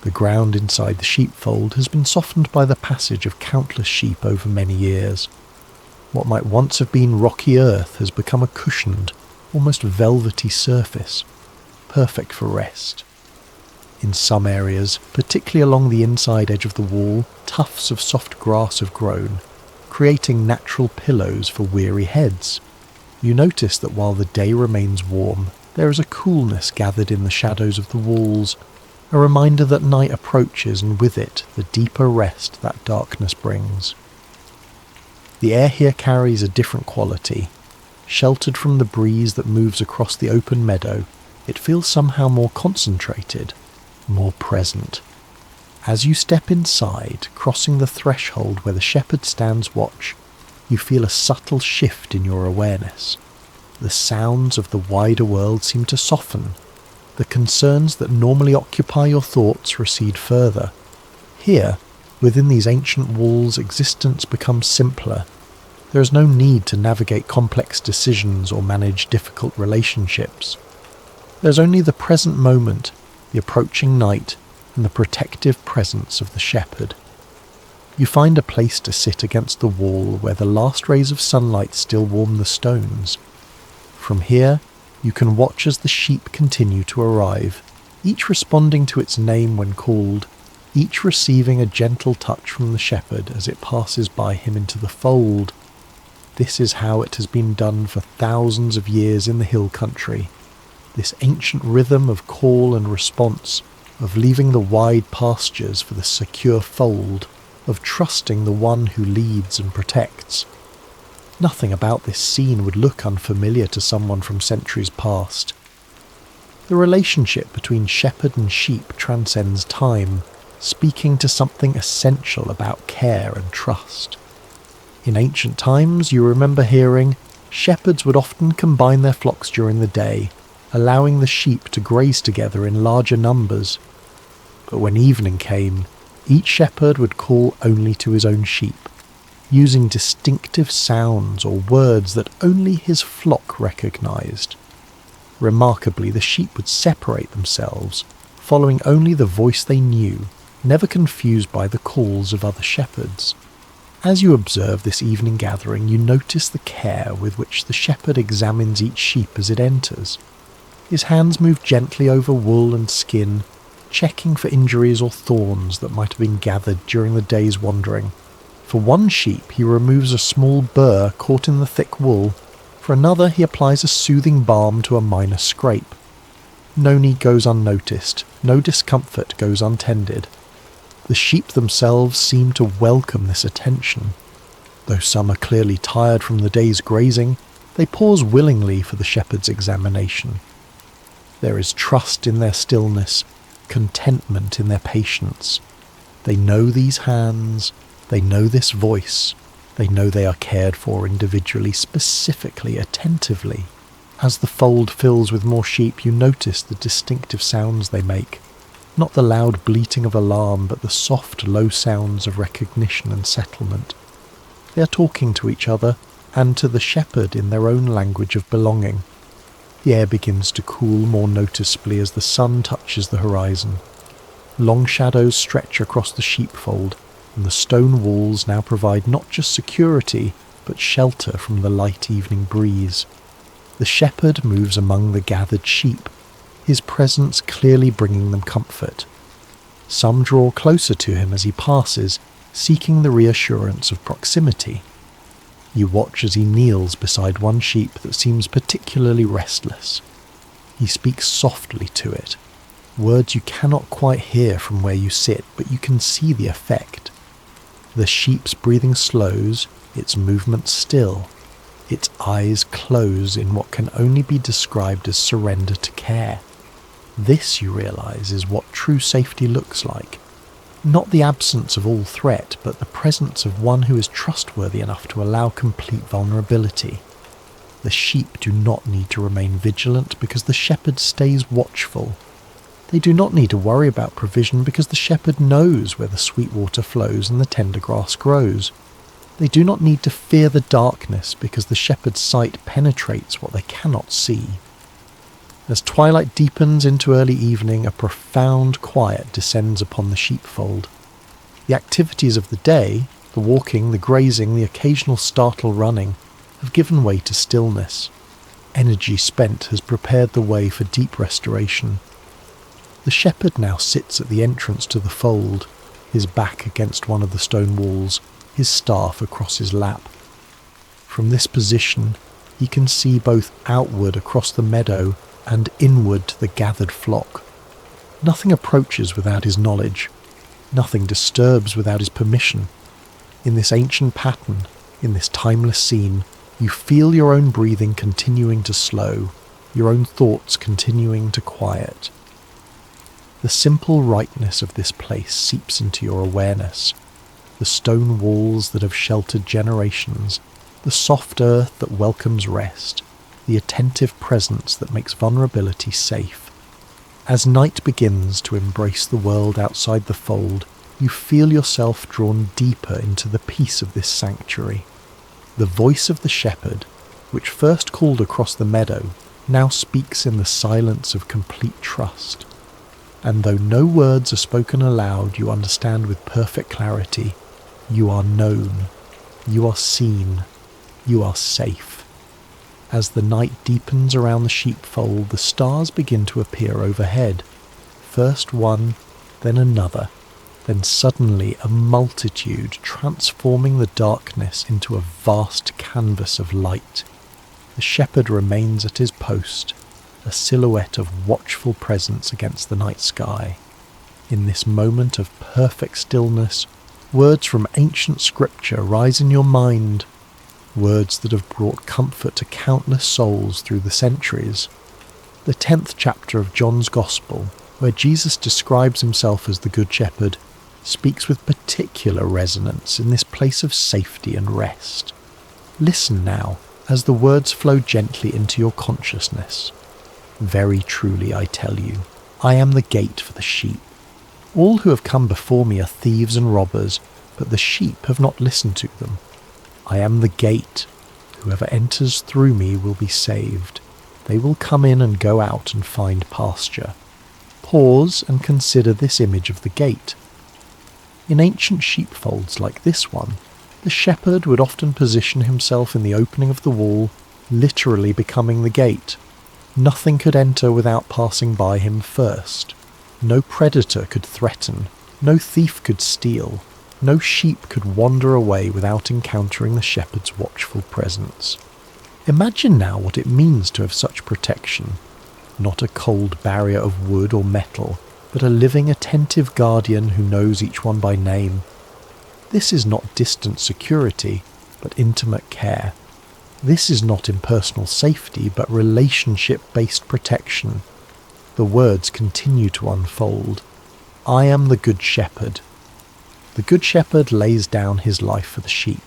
The ground inside the sheepfold has been softened by the passage of countless sheep over many years. What might once have been rocky earth has become a cushioned, almost velvety surface, perfect for rest. In some areas, particularly along the inside edge of the wall, tufts of soft grass have grown, creating natural pillows for weary heads. You notice that while the day remains warm, there is a coolness gathered in the shadows of the walls, a reminder that night approaches and with it the deeper rest that darkness brings. The air here carries a different quality. Sheltered from the breeze that moves across the open meadow, it feels somehow more concentrated, more present. As you step inside, crossing the threshold where the shepherd stands watch, you feel a subtle shift in your awareness. The sounds of the wider world seem to soften. The concerns that normally occupy your thoughts recede further. Here, within these ancient walls, existence becomes simpler. There is no need to navigate complex decisions or manage difficult relationships. There is only the present moment, the approaching night, and the protective presence of the shepherd. You find a place to sit against the wall where the last rays of sunlight still warm the stones. From here, you can watch as the sheep continue to arrive, each responding to its name when called, each receiving a gentle touch from the shepherd as it passes by him into the fold. This is how it has been done for thousands of years in the hill country. This ancient rhythm of call and response, of leaving the wide pastures for the secure fold, of trusting the one who leads and protects. Nothing about this scene would look unfamiliar to someone from centuries past. The relationship between shepherd and sheep transcends time, speaking to something essential about care and trust. In ancient times, you remember hearing, shepherds would often combine their flocks during the day, allowing the sheep to graze together in larger numbers. But when evening came, each shepherd would call only to his own sheep, using distinctive sounds or words that only his flock recognized. Remarkably, the sheep would separate themselves, following only the voice they knew, never confused by the calls of other shepherds. As you observe this evening gathering, you notice the care with which the shepherd examines each sheep as it enters. His hands move gently over wool and skin, checking for injuries or thorns that might have been gathered during the day's wandering. For one sheep, he removes a small burr caught in the thick wool. For another, he applies a soothing balm to a minor scrape. No need goes unnoticed, no discomfort goes untended. The sheep themselves seem to welcome this attention. Though some are clearly tired from the day's grazing, they pause willingly for the shepherd's examination. There is trust in their stillness, contentment in their patience. They know these hands, they know this voice, they know they are cared for individually, specifically, attentively. As the fold fills with more sheep, you notice the distinctive sounds they make. Not the loud bleating of alarm, but the soft, low sounds of recognition and settlement. They are talking to each other and to the shepherd in their own language of belonging. The air begins to cool more noticeably as the sun touches the horizon. Long shadows stretch across the sheepfold, and the stone walls now provide not just security, but shelter from the light evening breeze. The shepherd moves among the gathered sheep, his presence clearly bringing them comfort. Some draw closer to him as he passes, seeking the reassurance of proximity. You watch as he kneels beside one sheep that seems particularly restless. He speaks softly to it, words you cannot quite hear from where you sit, but you can see the effect. The sheep's breathing slows, its movements still, its eyes close in what can only be described as surrender to care. This, you realize, is what true safety looks like. Not the absence of all threat, but the presence of one who is trustworthy enough to allow complete vulnerability. The sheep do not need to remain vigilant because the shepherd stays watchful. They do not need to worry about provision because the shepherd knows where the sweet water flows and the tender grass grows. They do not need to fear the darkness because the shepherd's sight penetrates what they cannot see. As twilight deepens into early evening, a profound quiet descends upon the sheepfold. The activities of the day, the walking, the grazing, the occasional startle running, have given way to stillness. Energy spent has prepared the way for deep restoration. The shepherd now sits at the entrance to the fold, his back against one of the stone walls, his staff across his lap. From this position, he can see both outward across the meadow and inward to the gathered flock. Nothing approaches without his knowledge. Nothing disturbs without his permission. In this ancient pattern, in this timeless scene, you feel your own breathing continuing to slow, your own thoughts continuing to quiet. The simple rightness of this place seeps into your awareness. The stone walls that have sheltered generations, the soft earth that welcomes rest, the attentive presence that makes vulnerability safe. As night begins to embrace the world outside the fold, you feel yourself drawn deeper into the peace of this sanctuary. The voice of the shepherd, which first called across the meadow, now speaks in the silence of complete trust. And though no words are spoken aloud, you understand with perfect clarity. You are known. You are seen. You are safe. As the night deepens around the sheepfold, the stars begin to appear overhead. First one, then another, then suddenly a multitude, transforming the darkness into a vast canvas of light. The shepherd remains at his post, a silhouette of watchful presence against the night sky. In this moment of perfect stillness, words from ancient scripture rise in your mind, words that have brought comfort to countless souls through the centuries. The 10th chapter of John's Gospel, where Jesus describes himself as the Good Shepherd, speaks with particular resonance in this place of safety and rest. Listen now as the words flow gently into your consciousness. Very truly I tell you, I am the gate for the sheep. All who have come before me are thieves and robbers, but the sheep have not listened to them. I am the gate. Whoever enters through me will be saved. They will come in and go out and find pasture. Pause and consider this image of the gate. In ancient sheepfolds like this one, the shepherd would often position himself in the opening of the wall, literally becoming the gate. Nothing could enter without passing by him first. No predator could threaten, no thief could steal, no sheep could wander away without encountering the shepherd's watchful presence. Imagine now what it means to have such protection. Not a cold barrier of wood or metal, but a living, attentive guardian who knows each one by name. This is not distant security, but intimate care. This is not impersonal safety, but relationship-based protection. The words continue to unfold. I am the Good Shepherd. The Good Shepherd lays down his life for the sheep.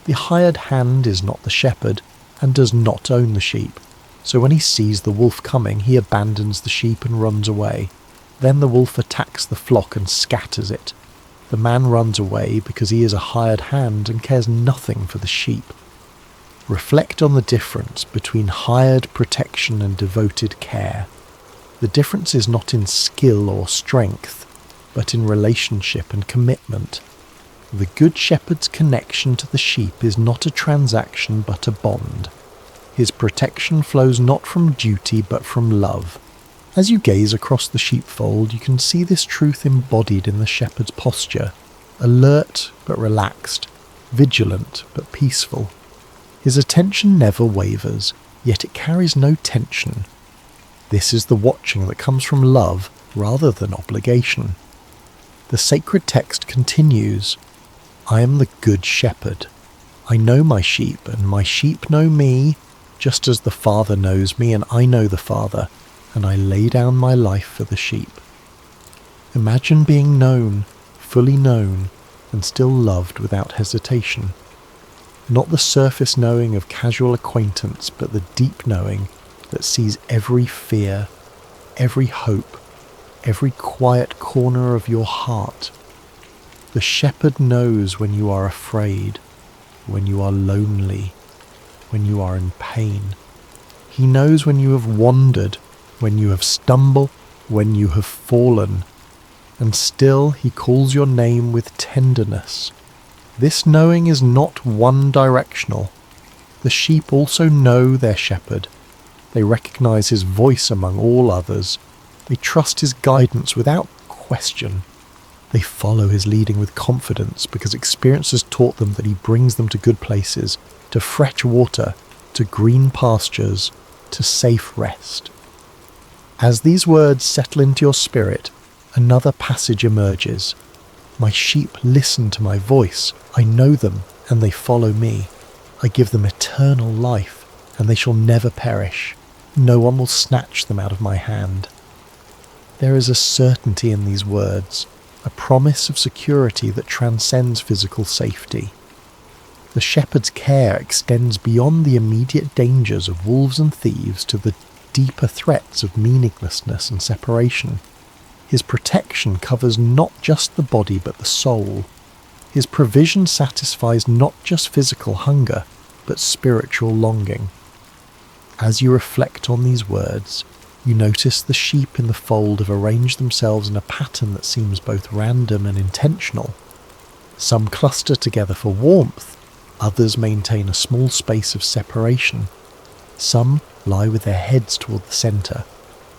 The hired hand is not the shepherd, and does not own the sheep. So when he sees the wolf coming, he abandons the sheep and runs away. Then the wolf attacks the flock and scatters it. The man runs away because he is a hired hand and cares nothing for the sheep. Reflect on the difference between hired protection and devoted care. The difference is not in skill or strength, but in relationship and commitment. The Good Shepherd's connection to the sheep is not a transaction but a bond. His protection flows not from duty but from love. As you gaze across the sheepfold, you can see this truth embodied in the shepherd's posture, alert but relaxed, vigilant but peaceful. His attention never wavers, yet it carries no tension. This is the watching that comes from love rather than obligation. The sacred text continues, I am the Good Shepherd. I know my sheep, and my sheep know me, just as the Father knows me, and I know the Father, and I lay down my life for the sheep. Imagine being known, fully known, and still loved without hesitation. Not the surface knowing of casual acquaintance, but the deep knowing that sees every fear, every hope, every quiet corner of your heart. The shepherd knows when you are afraid, when you are lonely, when you are in pain. He knows when you have wandered, when you have stumbled, when you have fallen, and still he calls your name with tenderness. This knowing is not one-directional. The sheep also know their shepherd. They recognize his voice among all others. They trust his guidance without question. They follow his leading with confidence because experience has taught them that he brings them to good places, to fresh water, to green pastures, to safe rest. As these words settle into your spirit, another passage emerges. My sheep listen to my voice. I know them, and they follow me. I give them eternal life, and they shall never perish. No one will snatch them out of my hand. There is a certainty in these words, a promise of security that transcends physical safety. The shepherd's care extends beyond the immediate dangers of wolves and thieves to the deeper threats of meaninglessness and separation. His protection covers not just the body but the soul. His provision satisfies not just physical hunger but spiritual longing. As you reflect on these words, you notice the sheep in the fold have arranged themselves in a pattern that seems both random and intentional. Some cluster together for warmth, others maintain a small space of separation. Some lie with their heads toward the centre,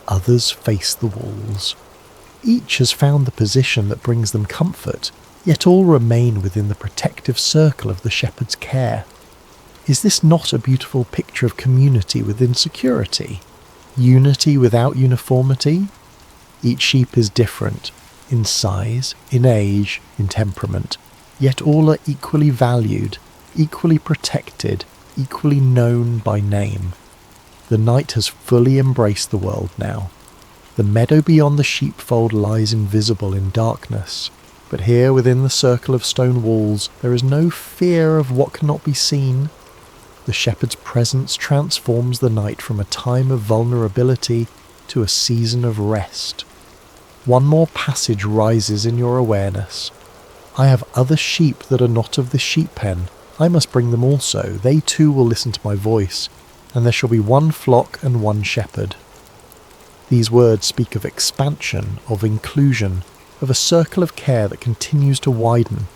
others face the walls. Each has found the position that brings them comfort, yet all remain within the protective circle of the shepherd's care. Is this not a beautiful picture of community within security? Unity without uniformity? Each sheep is different, in size, in age, in temperament, yet all are equally valued, equally protected, equally known by name. The night has fully embraced the world now. The meadow beyond the sheepfold lies invisible in darkness, but here within the circle of stone walls there is no fear of what cannot be seen. The shepherd's presence transforms the night from a time of vulnerability to a season of rest. One more passage rises in your awareness. I have other sheep that are not of this sheep pen. I must bring them also. They too will listen to my voice, and there shall be one flock and one shepherd. These words speak of expansion, of inclusion, of a circle of care that continues to widen.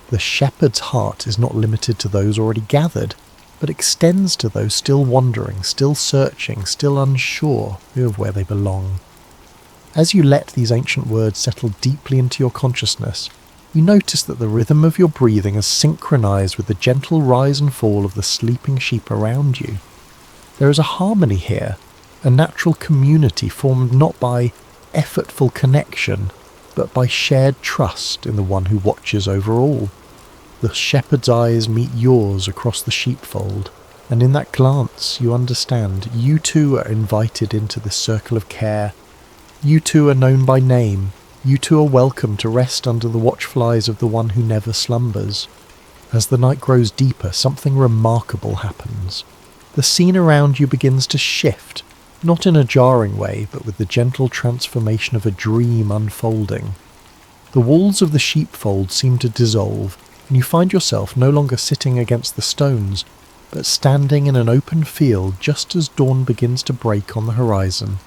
The shepherd's heart is not limited to those already gathered, but extends to those still wandering, still searching, still unsure of where they belong. As you let these ancient words settle deeply into your consciousness, you notice that the rhythm of your breathing is synchronized with the gentle rise and fall of the sleeping sheep around you. There is a harmony here, a natural community formed not by effortful connection, but by shared trust in the one who watches over all. The shepherd's eyes meet yours across the sheepfold, and in that glance you understand you too are invited into this circle of care. You too are known by name. You too are welcome to rest under the watchflies of the one who never slumbers. As the night grows deeper, something remarkable happens. The scene around you begins to shift, not in a jarring way, but with the gentle transformation of a dream unfolding. The walls of the sheepfold seem to dissolve, and you find yourself no longer sitting against the stones, but standing in an open field just as dawn begins to break on the horizon.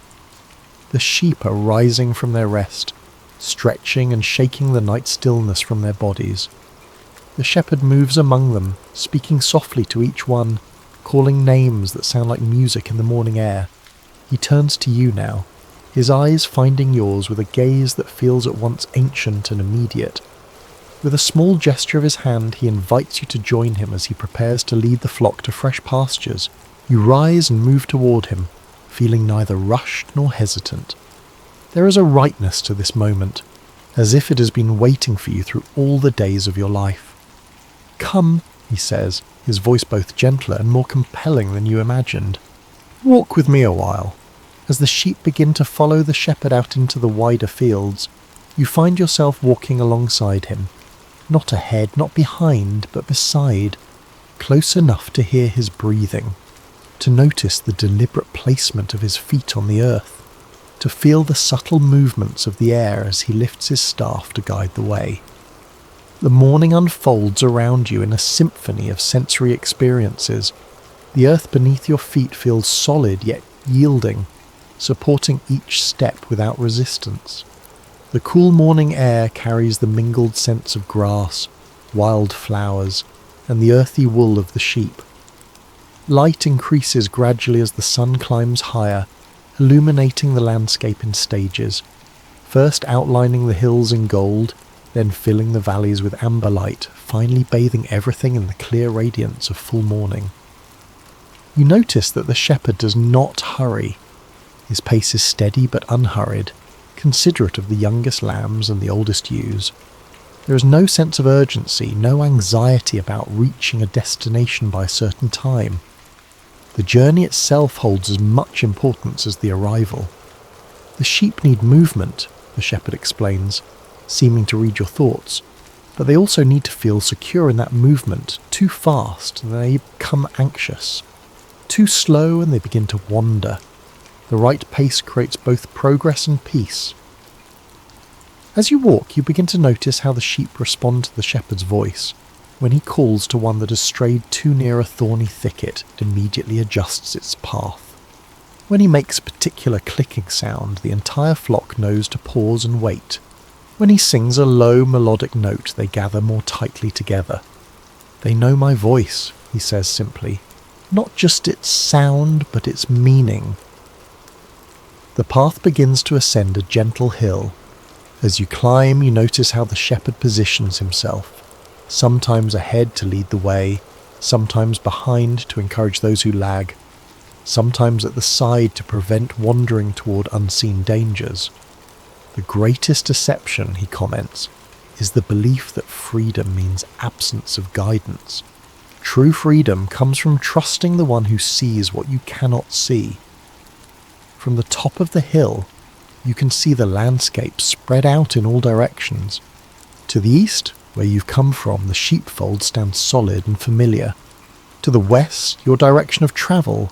The sheep are rising from their rest, stretching and shaking the night stillness from their bodies. The shepherd moves among them, speaking softly to each one, calling names that sound like music in the morning air. He turns to you now, his eyes finding yours with a gaze that feels at once ancient and immediate. With a small gesture of his hand, he invites you to join him as he prepares to lead the flock to fresh pastures. You rise and move toward him, feeling neither rushed nor hesitant. There is a rightness to this moment, as if it has been waiting for you through all the days of your life. "Come," he says, his voice both gentler and more compelling than you imagined. "Walk with me a while." As the sheep begin to follow the shepherd out into the wider fields, you find yourself walking alongside him. Not ahead, not behind, but beside, close enough to hear his breathing, to notice the deliberate placement of his feet on the earth, to feel the subtle movements of the air as he lifts his staff to guide the way. The morning unfolds around you in a symphony of sensory experiences. The earth beneath your feet feels solid yet yielding, supporting each step without resistance. The cool morning air carries the mingled scents of grass, wild flowers, and the earthy wool of the sheep. Light increases gradually as the sun climbs higher, illuminating the landscape in stages, first outlining the hills in gold, then filling the valleys with amber light, finally bathing everything in the clear radiance of full morning. You notice that the shepherd does not hurry. His pace is steady but unhurried, considerate of the youngest lambs and the oldest ewes. There is no sense of urgency, no anxiety about reaching a destination by a certain time. The journey itself holds as much importance as the arrival. The sheep need movement, the shepherd explains, seeming to read your thoughts, but they also need to feel secure in that movement. Too fast and they become anxious. Too slow and they begin to wander. The right pace creates both progress and peace. As you walk, you begin to notice how the sheep respond to the shepherd's voice. When he calls to one that has strayed too near a thorny thicket, it immediately adjusts its path. When he makes a particular clicking sound, the entire flock knows to pause and wait. When he sings a low melodic note, they gather more tightly together. They know my voice, he says simply. Not just its sound, but its meaning. The path begins to ascend a gentle hill. As you climb, you notice how the shepherd positions himself, sometimes ahead to lead the way, sometimes behind to encourage those who lag, sometimes at the side to prevent wandering toward unseen dangers. The greatest deception, he comments, is the belief that freedom means absence of guidance. True freedom comes from trusting the one who sees what you cannot see. From the top of the hill, you can see the landscape spread out in all directions. To the east, where you've come from, the sheepfold stands solid and familiar. To the west, your direction of travel,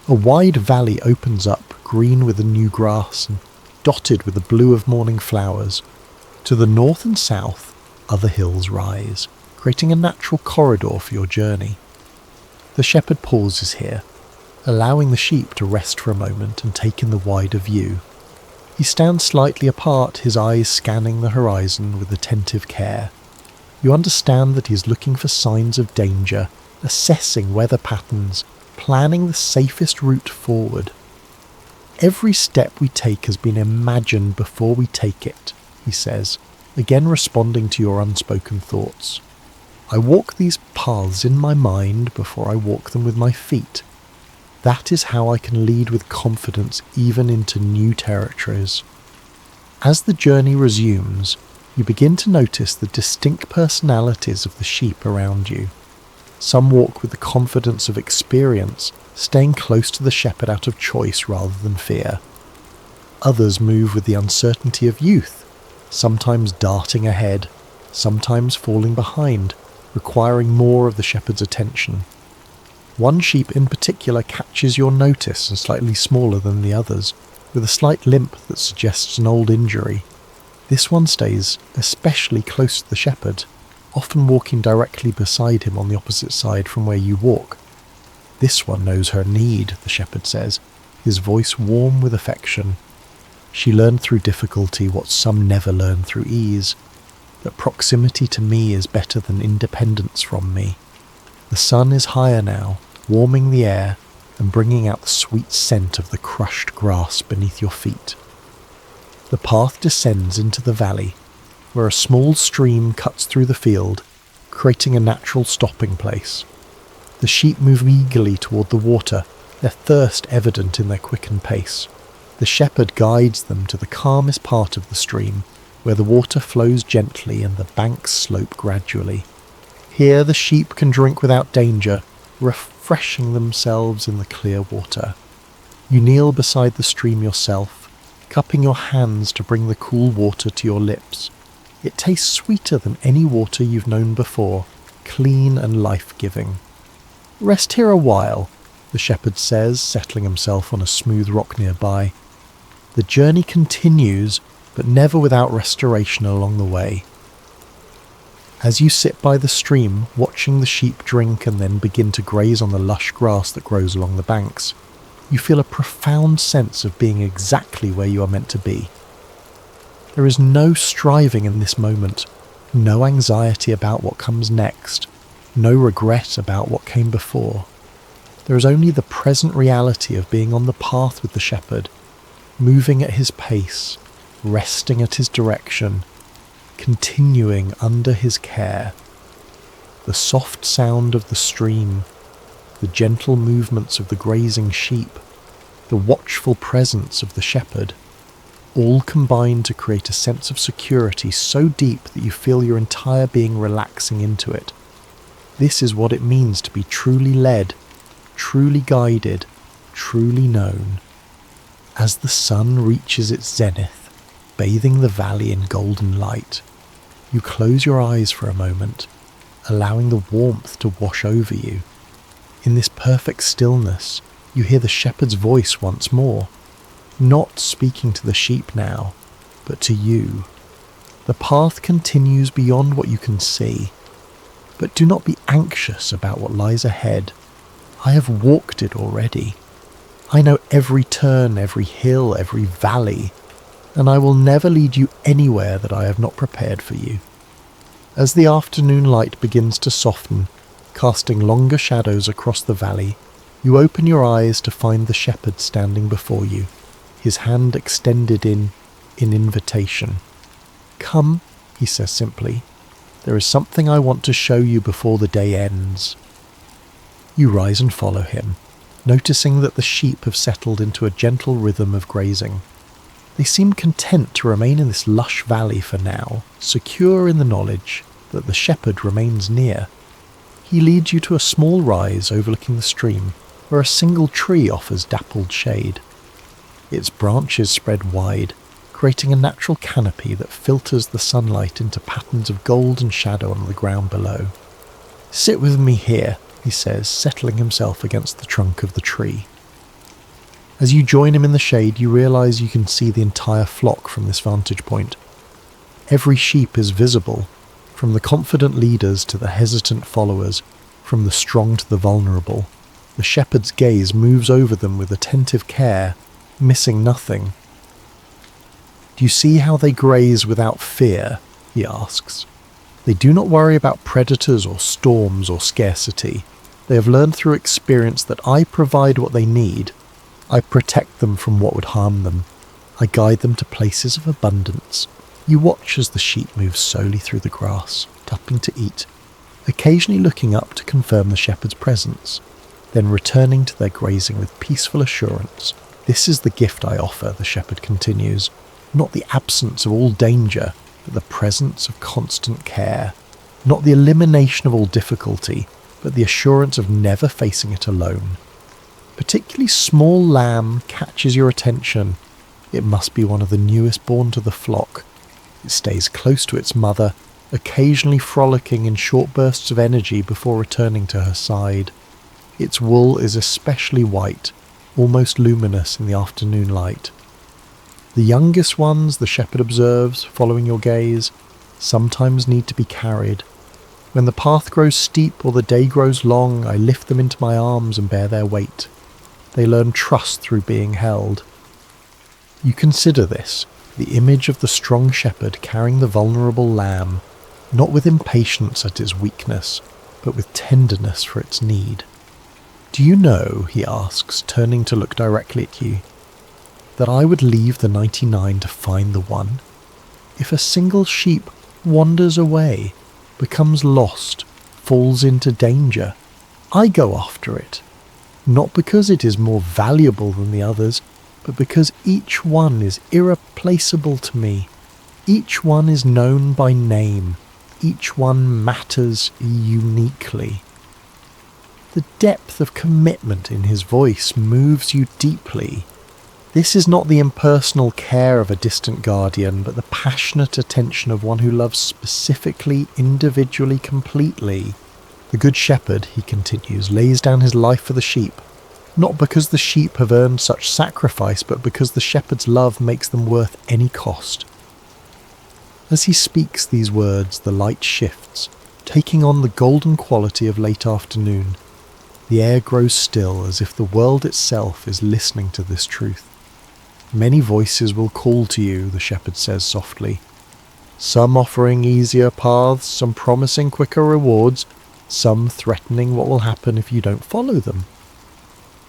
a wide valley opens up, green with the new grass and dotted with the blue of morning flowers. To the north and south, other hills rise, creating a natural corridor for your journey. The shepherd pauses here, allowing the sheep to rest for a moment and take in the wider view. He stands slightly apart, his eyes scanning the horizon with attentive care. You understand that he is looking for signs of danger, assessing weather patterns, planning the safest route forward. Every step we take has been imagined before we take it, he says, again responding to your unspoken thoughts. I walk these paths in my mind before I walk them with my feet. That is how I can lead with confidence even into new territories. As the journey resumes, you begin to notice the distinct personalities of the sheep around you. Some walk with the confidence of experience, staying close to the shepherd out of choice rather than fear. Others move with the uncertainty of youth, sometimes darting ahead, sometimes falling behind, requiring more of the shepherd's attention. One sheep in particular catches your notice and slightly smaller than the others, with a slight limp that suggests an old injury. This one stays especially close to the shepherd, often walking directly beside him on the opposite side from where you walk. This one knows her need, the shepherd says, his voice warm with affection. She learned through difficulty what some never learn through ease, that proximity to me is better than independence from me. The sun is higher now, warming the air and bringing out the sweet scent of the crushed grass beneath your feet. The path descends into the valley, where a small stream cuts through the field, creating a natural stopping place. The sheep move eagerly toward the water, their thirst evident in their quickened pace. The shepherd guides them to the calmest part of the stream, where the water flows gently and the banks slope gradually. Here the sheep can drink without danger, refreshing themselves in the clear water. You kneel beside the stream yourself, cupping your hands to bring the cool water to your lips. It tastes sweeter than any water you've known before, clean and life-giving. Rest here a while, the shepherd says, settling himself on a smooth rock nearby. The journey continues, but never without restoration along the way. As you sit by the stream, watching the sheep drink and then begin to graze on the lush grass that grows along the banks, you feel a profound sense of being exactly where you are meant to be. There is no striving in this moment, no anxiety about what comes next, no regret about what came before. There is only the present reality of being on the path with the shepherd, moving at his pace, resting at his direction, continuing under his care. The soft sound of the stream, the gentle movements of the grazing sheep, the watchful presence of the shepherd, all combine to create a sense of security so deep that you feel your entire being relaxing into it. This is what it means to be truly led, truly guided, truly known. As the sun reaches its zenith, bathing the valley in golden light, you close your eyes for a moment, allowing the warmth to wash over you. In this perfect stillness, you hear the shepherd's voice once more, not speaking to the sheep now, but to you. The path continues beyond what you can see, but do not be anxious about what lies ahead. I have walked it already. I know every turn, every hill, every valley, and I will never lead you anywhere that I have not prepared for you. As the afternoon light begins to soften, casting longer shadows across the valley, you open your eyes to find the shepherd standing before you, his hand extended in invitation. "Come," he says simply. "There is something I want to show you before the day ends." You rise and follow him, noticing that the sheep have settled into a gentle rhythm of grazing. They seem content to remain in this lush valley for now, secure in the knowledge that the shepherd remains near. He leads you to a small rise overlooking the stream, where a single tree offers dappled shade. Its branches spread wide, creating a natural canopy that filters the sunlight into patterns of gold and shadow on the ground below. "Sit with me here," he says, settling himself against the trunk of the tree. As you join him in the shade, you realize you can see the entire flock from this vantage point. Every sheep is visible, from the confident leaders to the hesitant followers, from the strong to the vulnerable. The shepherd's gaze moves over them with attentive care, missing nothing. "Do you see how they graze without fear?" he asks. "They do not worry about predators or storms or scarcity. They have learned through experience that I provide what they need. I protect them from what would harm them. I guide them to places of abundance." You watch as the sheep move slowly through the grass, stopping to eat, occasionally looking up to confirm the shepherd's presence, then returning to their grazing with peaceful assurance. "This is the gift I offer," the shepherd continues, "not the absence of all danger, but the presence of constant care, not the elimination of all difficulty, but the assurance of never facing it alone. Particularly small lamb catches your attention. It must be one of the newest born to the flock. It stays close to its mother, occasionally frolicking in short bursts of energy before returning to her side. Its wool is especially white, almost luminous in the afternoon light. The youngest ones," the shepherd observes, following your gaze, "sometimes need to be carried. When the path grows steep or the day grows long, I lift them into my arms and bear their weight. They learn trust through being held." You consider this, the image of the strong shepherd carrying the vulnerable lamb, not with impatience at its weakness, but with tenderness for its need. "Do you know," he asks, turning to look directly at you, "that I would leave the 99 to find the one? If a single sheep wanders away, becomes lost, falls into danger, I go after it, not because it is more valuable than the others, but because each one is irreplaceable to me. Each one is known by name. Each one matters uniquely." The depth of commitment in his voice moves you deeply. This is not the impersonal care of a distant guardian, but the passionate attention of one who loves specifically, individually, completely. "The good shepherd," he continues, "lays down his life for the sheep, not because the sheep have earned such sacrifice, but because the shepherd's love makes them worth any cost." As he speaks these words, the light shifts, taking on the golden quality of late afternoon. The air grows still, as if the world itself is listening to this truth. Many voices will call to you, the shepherd says softly. Some offering easier paths, some promising quicker rewards, some threatening what will happen if you don't follow them.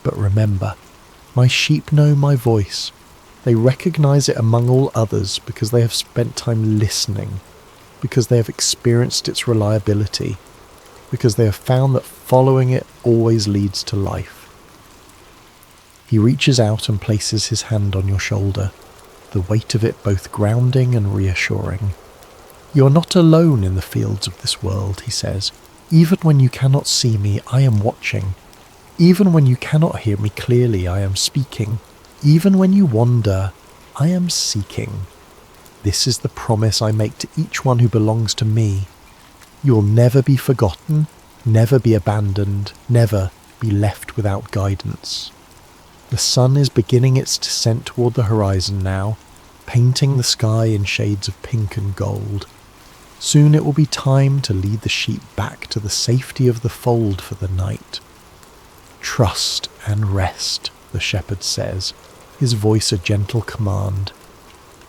But remember, my sheep know my voice. They recognize it among all others because they have spent time listening, because they have experienced its reliability, because they have found that following it always leads to life. He reaches out and places his hand on your shoulder, the weight of it both grounding and reassuring. You are not alone in the fields of this world, he says. Even when you cannot see me, I am watching. Even when you cannot hear me clearly, I am speaking. Even when you wander, I am seeking. This is the promise I make to each one who belongs to me. You will never be forgotten, never be abandoned, never be left without guidance. The sun is beginning its descent toward the horizon now, painting the sky in shades of pink and gold. Soon it will be time to lead the sheep back to the safety of the fold for the night. Trust and rest, the shepherd says, his voice a gentle command.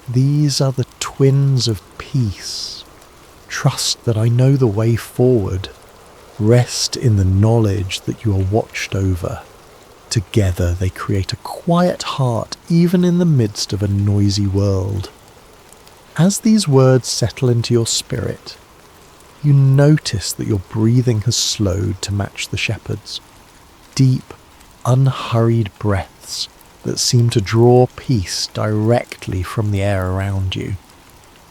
These are the twins of peace. Trust that I know the way forward. Rest in the knowledge that you are watched over. Together they create a quiet heart even in the midst of a noisy world. As these words settle into your spirit, you notice that your breathing has slowed to match the shepherd's. Deep, unhurried breaths that seem to draw peace directly from the air around you.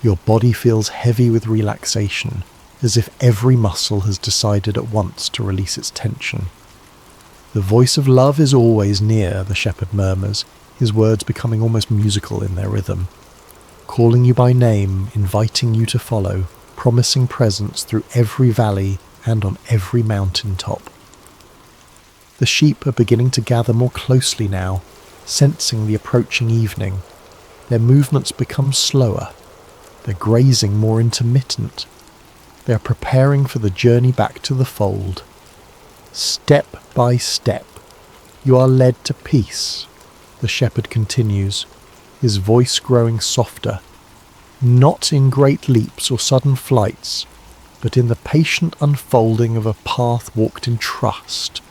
Your body feels heavy with relaxation, as if every muscle has decided at once to release its tension. The voice of love is always near, the shepherd murmurs, his words becoming almost musical in their rhythm. Calling you by name, inviting you to follow, promising presence through every valley and on every mountain top. The sheep are beginning to gather more closely now, sensing the approaching evening. Their movements become slower, their grazing more intermittent. They are preparing for the journey back to the fold. Step by step, you are led to peace, the shepherd continues, his voice growing softer, not in great leaps or sudden flights, but in the patient unfolding of a path walked in trust.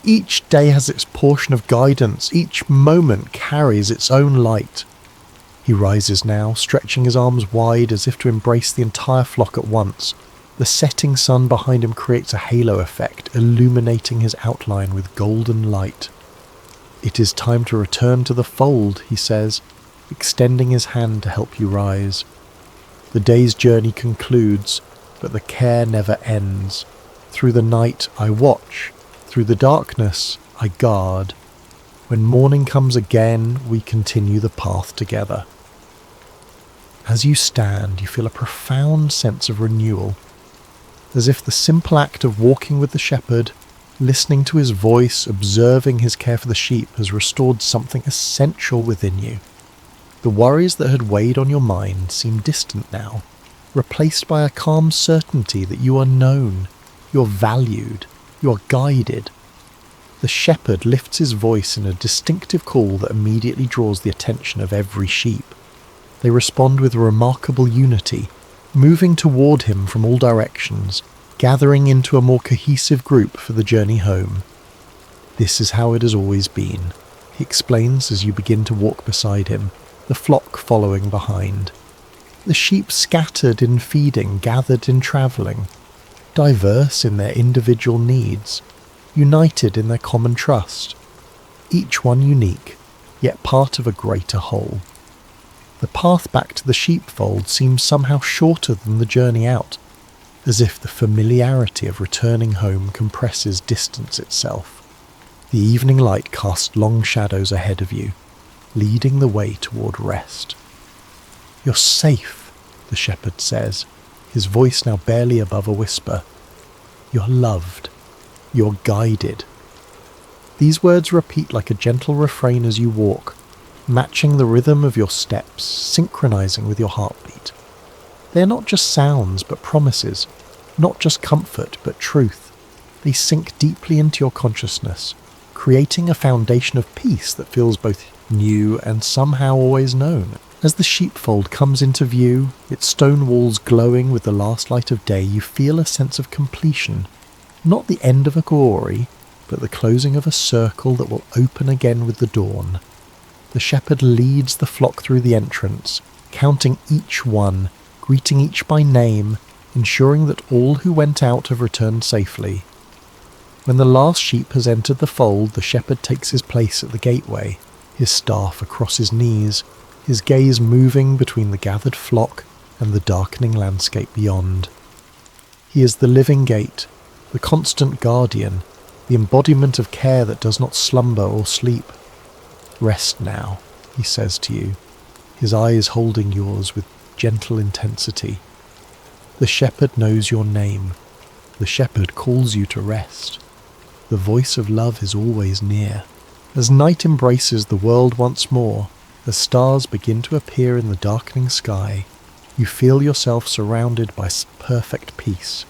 Each day has its portion of guidance, each moment carries its own light. He rises now, stretching his arms wide as if to embrace the entire flock at once. The setting sun behind him creates a halo effect, illuminating his outline with golden light. It is time to return to the fold, he says, extending his hand to help you rise. The day's journey concludes, but the care never ends. Through the night I watch, through the darkness I guard. When morning comes again, we continue the path together. As you stand, you feel a profound sense of renewal, as if the simple act of walking with the shepherd, listening to his voice, observing his care for the sheep has restored something essential within you. The worries that had weighed on your mind seem distant now, replaced by a calm certainty that you are known, you are valued, you are guided. The shepherd lifts his voice in a distinctive call that immediately draws the attention of every sheep. They respond with remarkable unity, moving toward him from all directions, gathering into a more cohesive group for the journey home. This is how it has always been, he explains as you begin to walk beside him, the flock following behind. The sheep scattered in feeding, gathered in travelling, diverse in their individual needs, united in their common trust, each one unique, yet part of a greater whole. The path back to the sheepfold seems somehow shorter than the journey out, as if the familiarity of returning home compresses distance itself. The evening light casts long shadows ahead of you, leading the way toward rest. You're safe, the shepherd says, his voice now barely above a whisper. You're loved. You're guided. These words repeat like a gentle refrain as you walk, matching the rhythm of your steps, synchronizing with your heartbeat. They are not just sounds but promises, not just comfort but truth. They sink deeply into your consciousness, creating a foundation of peace that feels both new and somehow always known. As the sheepfold comes into view, its stone walls glowing with the last light of day, you feel a sense of completion. Not the end of a glory, but the closing of a circle that will open again with the dawn. The shepherd leads the flock through the entrance, counting each one, greeting each by name, ensuring that all who went out have returned safely. When the last sheep has entered the fold, the shepherd takes his place at the gateway, his staff across his knees, his gaze moving between the gathered flock and the darkening landscape beyond. He is the living gate, the constant guardian, the embodiment of care that does not slumber or sleep. Rest now, he says to you, his eyes holding yours with gentle intensity. The shepherd knows your name. The shepherd calls you to rest. The voice of love is always near. As night embraces the world once more, as stars begin to appear in the darkening sky, you feel yourself surrounded by perfect peace,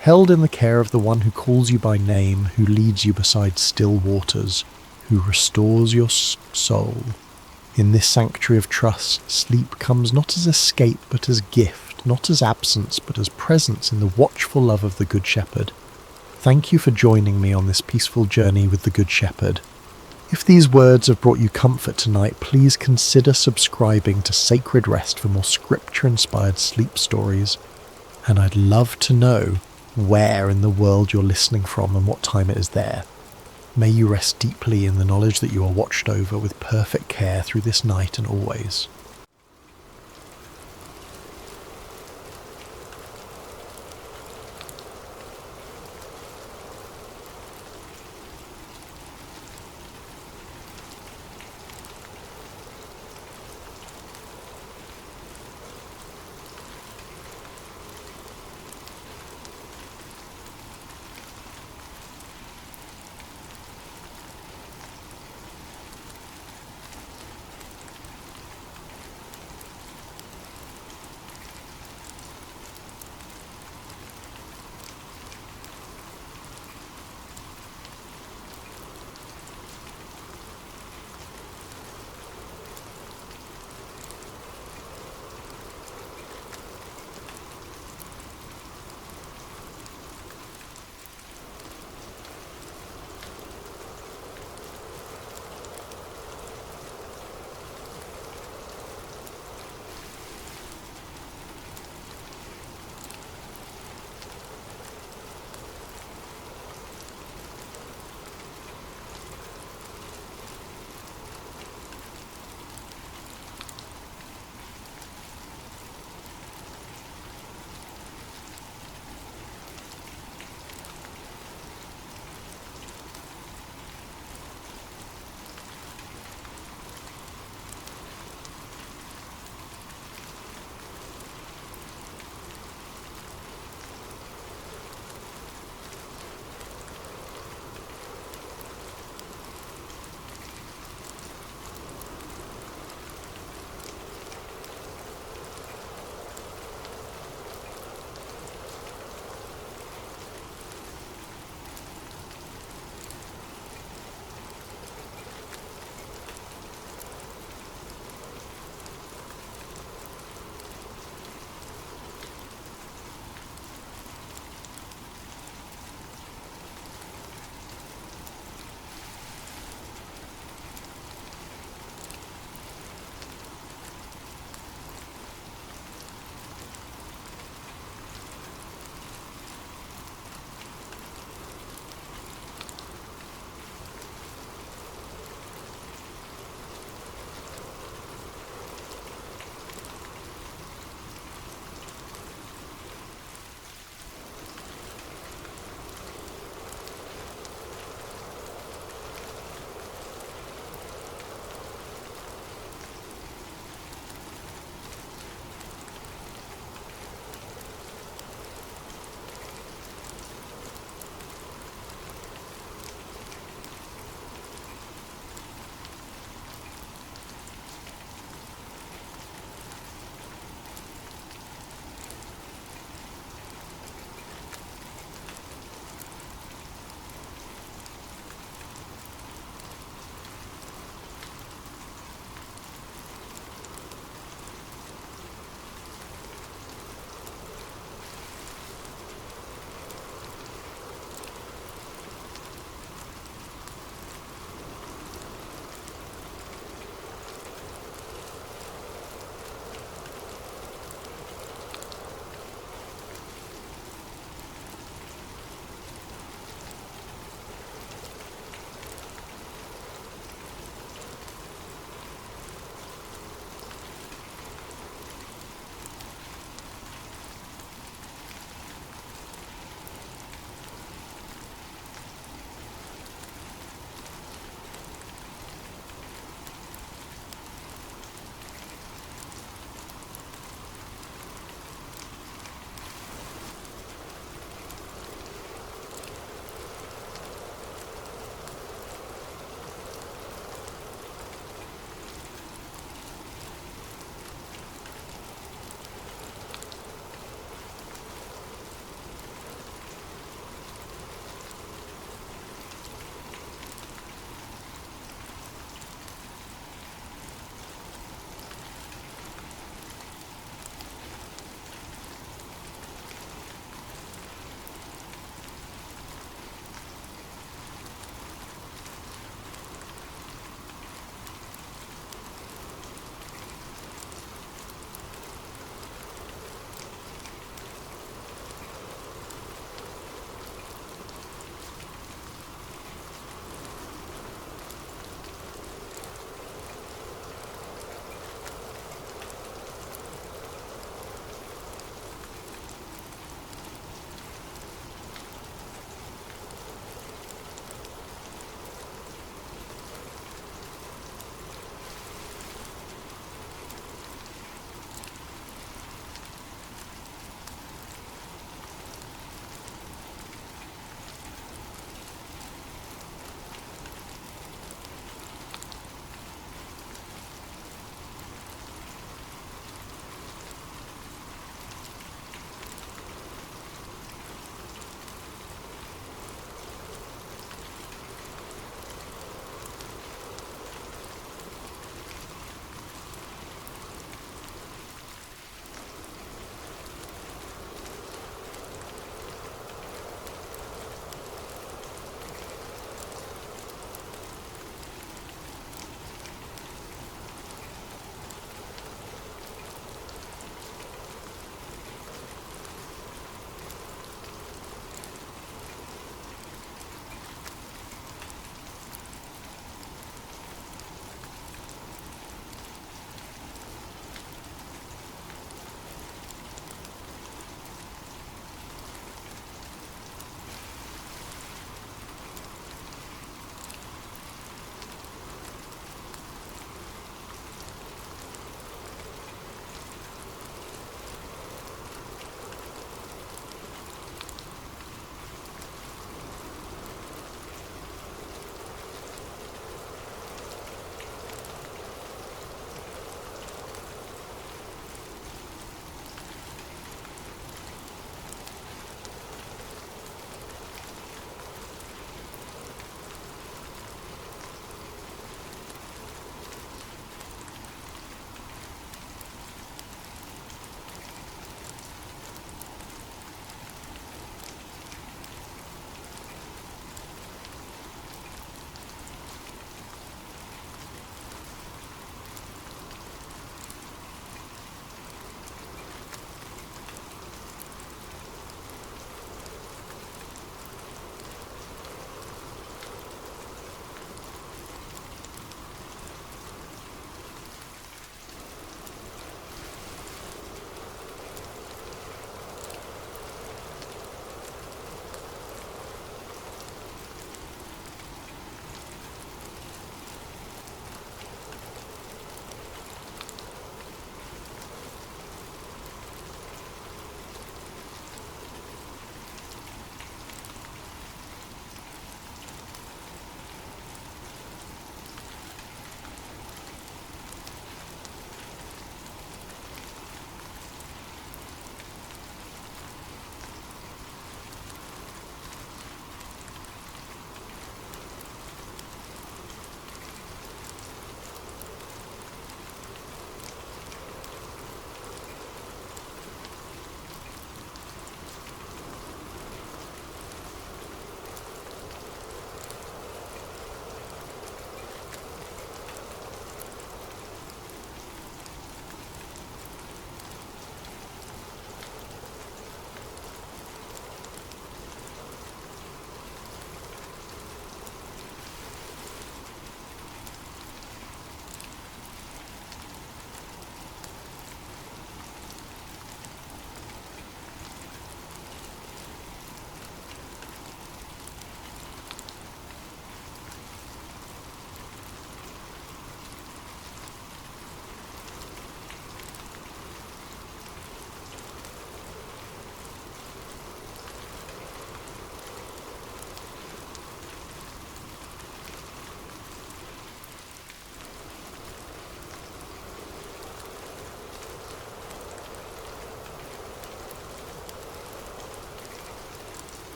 held in the care of the one who calls you by name, who leads you beside still waters, who restores your soul. In this sanctuary of trust, sleep comes not as escape but as gift, not as absence but as presence in the watchful love of the Good Shepherd. Thank you for joining me on this peaceful journey with the Good Shepherd. If these words have brought you comfort tonight, please consider subscribing to Sacred Rest for more scripture-inspired sleep stories. And I'd love to know where in the world you're listening from and what time it is there. May you rest deeply in the knowledge that you are watched over with perfect care through this night and always.